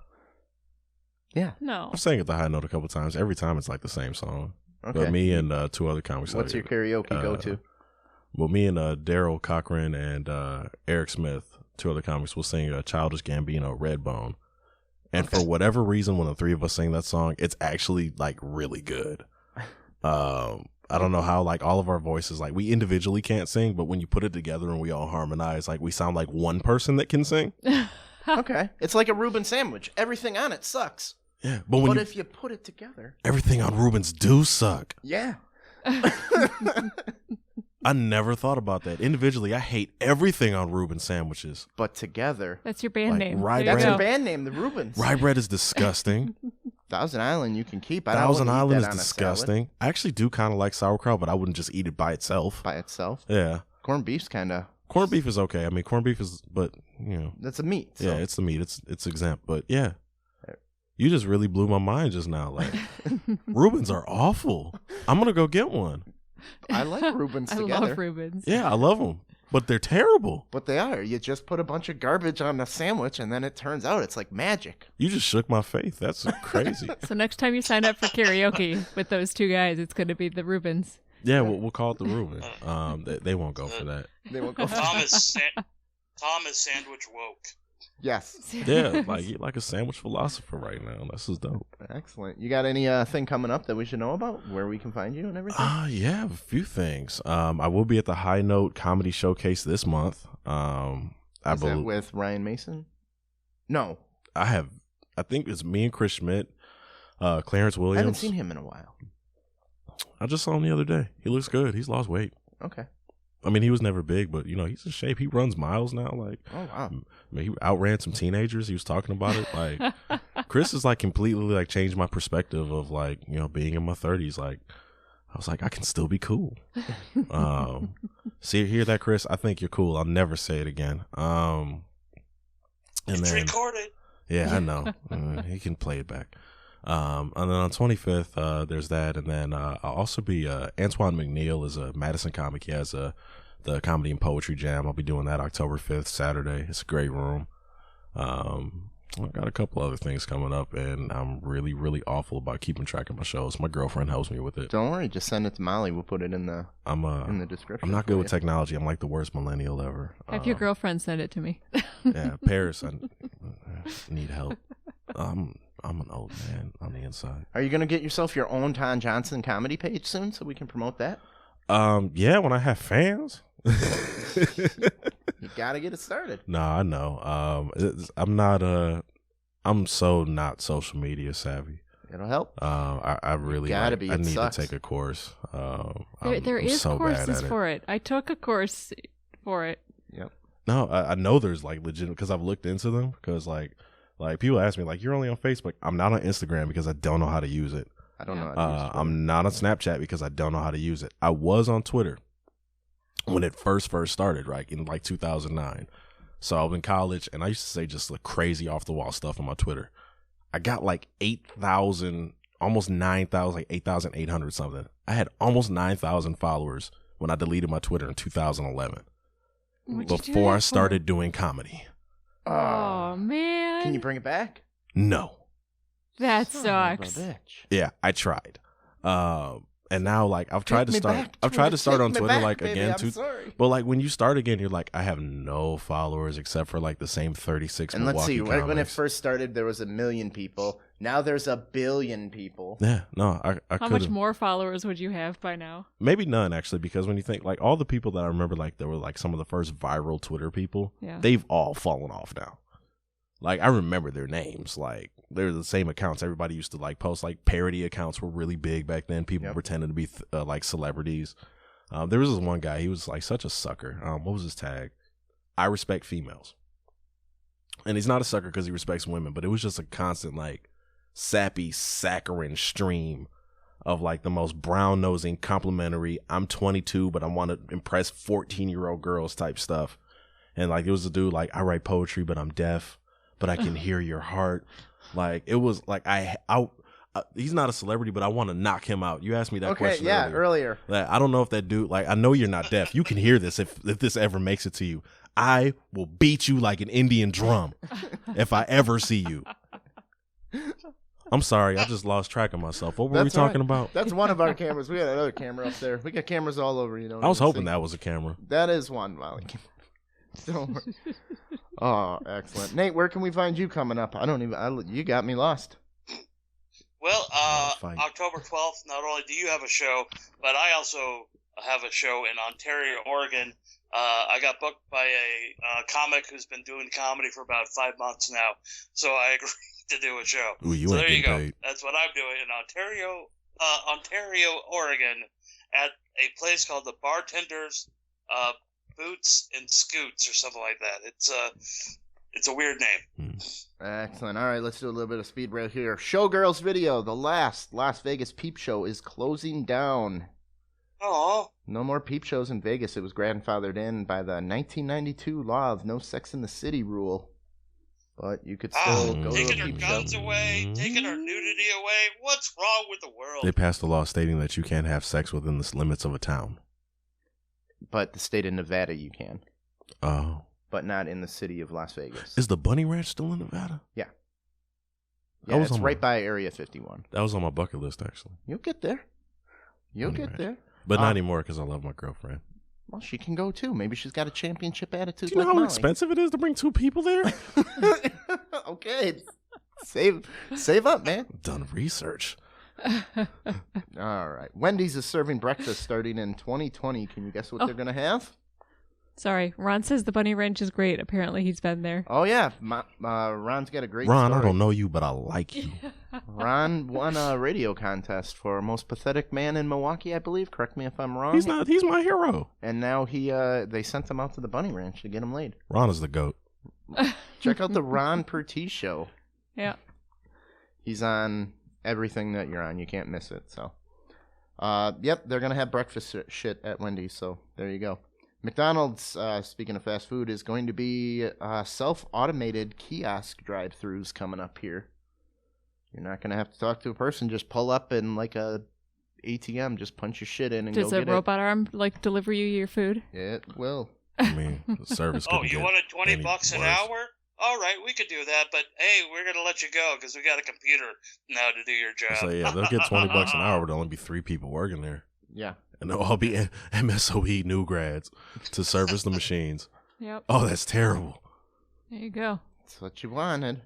Yeah. No. I've sang at the High Note a couple times. Every time it's like the same song. Okay. But me and two other comics. What's your karaoke go-to? Well, me and Daryl Cochran and Eric Smith, two other comics, will sing Childish Gambino, Redbone. And for whatever reason, when the three of us sing that song, it's actually like really good. I don't know how, like all of our voices, like we individually can't sing, but when you put it together and we all harmonize, like we sound like one person that can sing. Okay. It's like a Reuben sandwich. Everything on it sucks. Yeah, but if you put it together. everything on Rubens do suck. Yeah. I never thought about that. Individually, I hate everything on Reuben sandwiches. But together. That's your band Like, name. rye There you That's bread. your go. band name, the Reubens. Rye bread is disgusting. Thousand Island you can keep. Thousand I Island is on a salad disgusting. I actually do kind of like sauerkraut, but I wouldn't just eat it by itself. by itself. Yeah. Corned beef's kind of, Corned beef is okay. I mean, corned beef is, but, that's a meat. So. yeah, it's the meat. It's exempt. But, yeah. You just really blew my mind just now. Like, Reubens are awful. I'm going to go get one. I like Reubens I together. love Rubens. Yeah, I love them. But they're terrible. But they are. You just put a bunch of garbage on a sandwich, and then it turns out it's like magic. You just shook my faith. That's crazy. So next time you sign up for karaoke with those two guys, it's going to be the Rubens. Yeah, we'll call it the Reuben. They won't go for that. They won't go. Tom is sandwich woke. Yes. Yeah, like you're like a sandwich philosopher right now. This is dope. Excellent. You got any thing coming up that we should know about? Where we can find you and everything? Yeah, a few things. I will be at the High Note Comedy Showcase this month. I Is that believe with Ryan Mason? No. I think it's me and Chris Schmidt, Clarence Williams. I haven't seen him in a while. I just saw him the other day. He looks good. He's lost weight. Okay. I mean, he was never big, but he's in shape. He runs miles now. Like, Oh, wow. I mean, he outran some teenagers. He was talking about it. Like, Chris has like completely like changed my perspective of like being in my 30s. Like, I was like, I can still be cool. See, hear that, Chris? I think you're cool. I'll never say it again. And It's then, recorded. yeah, I know. He can play it back. And then on 25th, there's that. And then I'll also be, Antoine McNeil is a Madison comic. He has the Comedy and Poetry Jam. I'll be doing that October 5th, Saturday. It's a great room. I've got a couple other things coming up, and I'm really, really awful about keeping track of my shows. My girlfriend helps me with it. Don't worry. Just send it to Molly. We'll put it in the description. I'm not for good with you. technology. I'm like the worst millennial ever. Have your girlfriend send it to me. Yeah, Paris, I need help. I'm I'm an old man on the inside. Are you going to get yourself your own Tom Johnson comedy page soon so we can promote that? Yeah, when I have fans. You got to get it started. No, I know. I'm so not social media savvy. It'll help. I really gotta be. I It need sucks. to take a course. There is so courses bad at for it. I took a course for it. Yep. No, I know there's like legit because I've looked into them because like people ask me like you're only on Facebook. I'm not on Instagram because I don't know how to use it. I don't know how to use Twitter. I'm not on Snapchat because I don't know how to use it. I was on Twitter when it first started, right, in like 2009. So I was in college, and I used to say just like crazy off the wall stuff on my Twitter. I got like 8,000, almost 9,000, like 8,800 something. I had almost 9,000 followers when I deleted my Twitter in 2011 before I started doing comedy. Oh man! Can you bring it back? No. That Son of a sucks. bitch. Yeah, I tried. And now like I've tried Take to me start back, I've tried to start on Take me Twitter back, like baby, again I'm too. sorry. But like when you start again, you're like, I have no followers except for like the same 36 And let's see, Milwaukee when it comics. first started, there was 1 million people. Now there's 1 billion people. Yeah, no, I How could much have more followers would you have by now? maybe none actually, because when you think like all the people that I remember, like there were like some of the first viral Twitter people, Yeah. they've all fallen off now. Like I remember their names, like they're the same accounts. Everybody used to like post, like parody accounts were really big back then. People pretended to be like celebrities. There was this one guy, he was like such a sucker. What was his tag? I respect females. And he's not a sucker because he respects women, but it was just a constant like sappy, saccharine stream of like the most brown-nosing, complimentary, I'm 22, but I want to impress 14-year-old girls type stuff. And like, it was a dude like, I write poetry, but I'm deaf, but I can hear your heart. Like, it was like, he's not a celebrity, but I want to knock him out. You asked me that question earlier. Like, I don't know if that dude, like, I know you're not deaf. You can hear this if this ever makes it to you. I will beat you like an Indian drum if I ever see you. I'm sorry, I just lost track of myself. What were we talking about? That's one of our cameras. We got another camera up there. We got cameras all over, you know. I was hoping that was a camera. That is one, Molly. Don't worry. Oh, excellent. Nate, where can we find you coming up? You got me lost. Well, Fight. October 12th, not only do you have a show, but I also have a show in Ontario, Oregon. I got booked by a comic who's been doing comedy for about 5 months now, so I agreed to do a show. Ooh, you so ain't there you getting go. paid. That's what I'm doing in Ontario, Oregon, at a place called the Bartenders Boots and Scoots or something like that. It's a weird name. Excellent. All right, let's do a little bit of speed right here. Showgirls Video, the last Las Vegas peep show, is closing down. Oh, No more peep shows in Vegas. It was grandfathered in by the 1992 law of no sex in the city rule. But you could still go to a taking our peep show. guns away, taking our nudity away. What's wrong with the world? They passed a law stating that you can't have sex within the limits of a town. But the state of Nevada, you can. Oh. But not in the city of Las Vegas. Is the Bunny Ranch still in Nevada? Yeah, That was it's on right my- by Area 51. That was on my bucket list, actually. You'll get there. You'll Bunny get Ranch. there. But not anymore because I love my girlfriend. Well, she can go too. Maybe she's got a championship attitude. Do you know like how Molly. expensive it is to bring 2 people there? Okay, save up, man. Done research. All right. Wendy's is serving breakfast starting in 2020. Can you guess what they're going to have? Sorry, Ron says the Bunny Ranch is great. Apparently, he's been there. Oh, yeah. Ron's got a great Ron, story. I don't know you, but I like you. Ron won a radio contest for most pathetic man in Milwaukee, I believe. Correct me if I'm wrong. He's my hero. And now they sent him out to the Bunny Ranch to get him laid. Ron is the GOAT. Check out the Ron Pertee show. Yeah. He's on everything that you're on. You can't miss it. So, yep, they're going to have breakfast shit at Wendy's. So there you go. McDonald's, speaking of fast food, is going to be self-automated kiosk drive-thrus coming up here. You're not going to have to talk to a person. Just pull up and like a ATM, just punch your shit in and Does go a get it. robot arm like deliver you your food? It will. I mean, the service Oh, couldn't you get wanted $20 any an worse. hour? All right, we could do that, but hey, we're gonna let you go because we got a computer now to do your job. So yeah, they'll get $20 an hour, but there'll only be 3 people working there. Yeah. And they'll all be MSOE new grads to service the machines. Yep. Oh, that's terrible. There you go. That's what you wanted.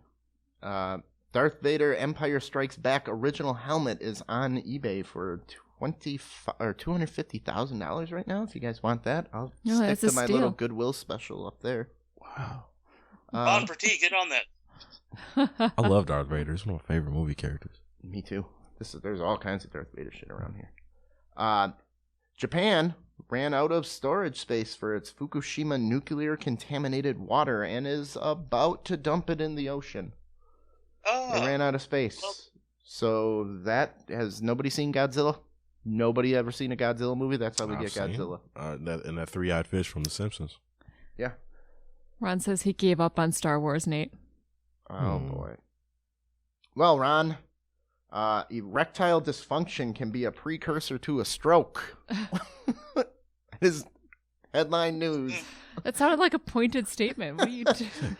Darth Vader Empire Strikes Back original helmet is on eBay for $250,000 right now. If you guys want that, I'll stick to my little Goodwill special up there. Wow. Bon Petit, get on that. I love Darth Vader. He's one of my favorite movie characters. Me too. There's all kinds of Darth Vader shit around here. Japan ran out of storage space for its Fukushima nuclear contaminated water and is about to dump it in the ocean. Oh. They ran out of space. Well, So that has nobody seen Godzilla? Nobody ever seen a Godzilla movie? That's how we get Godzilla. That three-eyed fish from The Simpsons. Yeah. Ron says he gave up on Star Wars, Nate. Oh, boy. Well, Ron, erectile dysfunction can be a precursor to a stroke. That is headline news. That sounded like a pointed statement. What are you doing?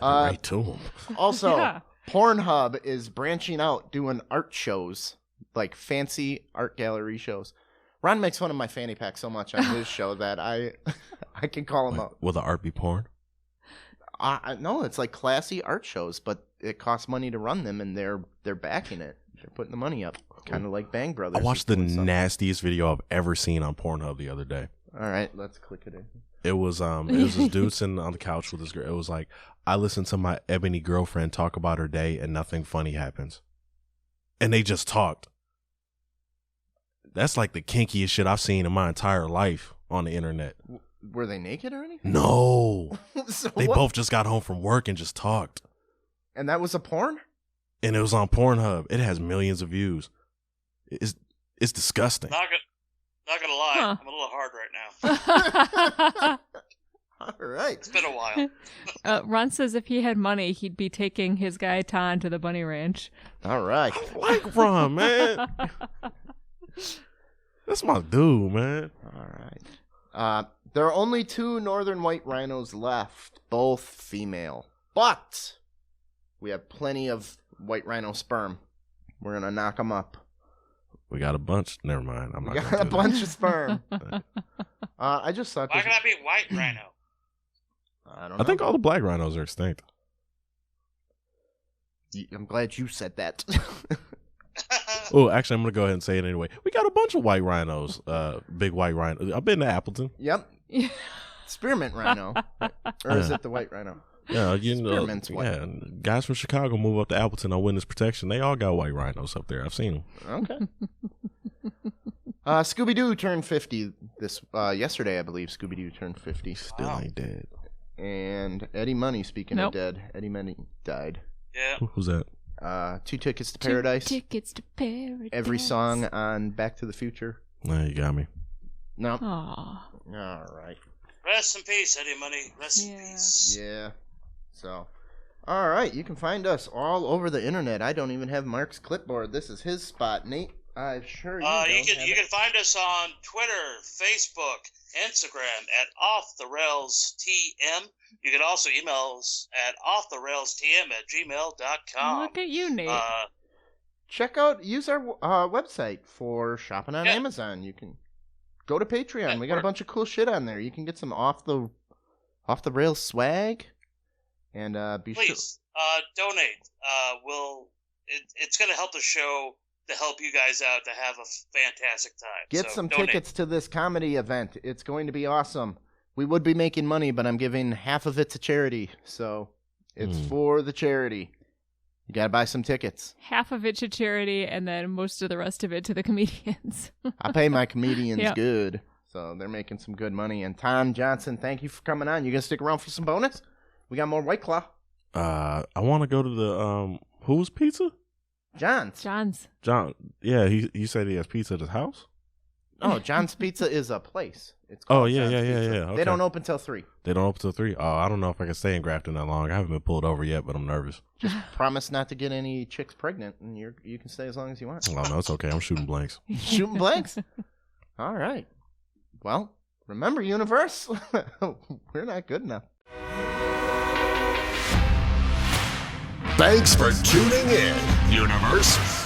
Right to him. Also, Yeah. Pornhub is branching out, doing art shows, like fancy art gallery shows. Ron makes fun of my fanny pack so much on his show that I can call him out. Will the art be porn? No, it's like classy art shows, but it costs money to run them, and they're backing it. They're putting the money up, kind of like Bang Brothers. I watched the nastiest video I've ever seen on Pornhub the other day. All right, let's click it in. It was this dude sitting on the couch with his girl. It was like, I listened to my ebony girlfriend talk about her day and nothing funny happens. And they just talked. That's like the kinkiest shit I've seen in my entire life on the internet. Were they naked or anything? No. So They what? both just got home from work and just talked. And that was a porn? And it was on Pornhub. It has millions of views. It's disgusting. Not gonna lie, Huh. I'm a little hard right now. All right. It's been a while. Ron says if he had money, he'd be taking his guy Ton to the bunny ranch. All right. I like Ron, man. That's my dude, man. All right. There are only 2 northern white rhinos left, both female. But we have plenty of white rhino sperm. We're going to knock them up. We got a bunch. Never mind. We got a bunch of sperm. I just thought Why can I be white rhino? I don't know. I think all the black rhinos are extinct. I'm glad you said that. Oh, actually, I'm going to go ahead and say it anyway. We got a bunch of white rhinos, big white rhinos. I've been to Appleton. Yep. Spearmint rhino. Or is it the white rhino? Yeah, you know, Spearmint's white. yeah, guys from Chicago move up to Appleton on witness protection. They all got white rhinos up there. I've seen them. Okay. Scooby-Doo turned 50 yesterday, I believe. Scooby-Doo turned 50. Still ain't dead. And Eddie Money, speaking Nope. of dead, Eddie Money died. Yeah. Who's that? 2 Tickets to Paradise. 2 tickets to paradise. Every song on Back to the Future. Nah, you got me. No. Aw. All right. Rest in peace, Eddie Money. Rest in Yeah. peace. Yeah. So, all right. You can find us all over the internet. I don't even have Mark's clipboard. This is his spot, Nate. I'm sure you don't You have can find us on Twitter, Facebook, Instagram at Off the Rails TM. You can also email us at offtherailstm@gmail.com. Look at you, Nate. use our website for shopping on Amazon. You can go to Patreon. We got a bunch of cool shit on there. You can get some off the rails swag, and be sure. Please donate. It's going to help the show to help you guys out to have a fantastic time. Get So some donate. tickets to this comedy event. It's going to be awesome. We would be making money, but I'm giving half of it to charity, so it's for the charity. You got to buy some tickets. Half of it to charity, and then most of the rest of it to the comedians. I pay my comedians Yep. good, so they're making some good money. And Tom Johnson, thank you for coming on. You gonna stick around for some bonus? We got more White Claw. I want to go to the who's pizza? John's. John. Yeah, he said he has pizza at his house. Oh, John's Pizza is a place. It's Oh, called yeah, John's yeah. Pizza. Okay. They don't open till 3. They don't open till 3. Oh, I don't know if I can stay in Grafton that long. I haven't been pulled over yet, but I'm nervous. Promise not to get any chicks pregnant, and you can stay as long as you want. Oh no, it's okay. I'm shooting blanks. Shooting blanks. All right. Well, remember, universe, we're not good enough. Thanks for tuning in, universe.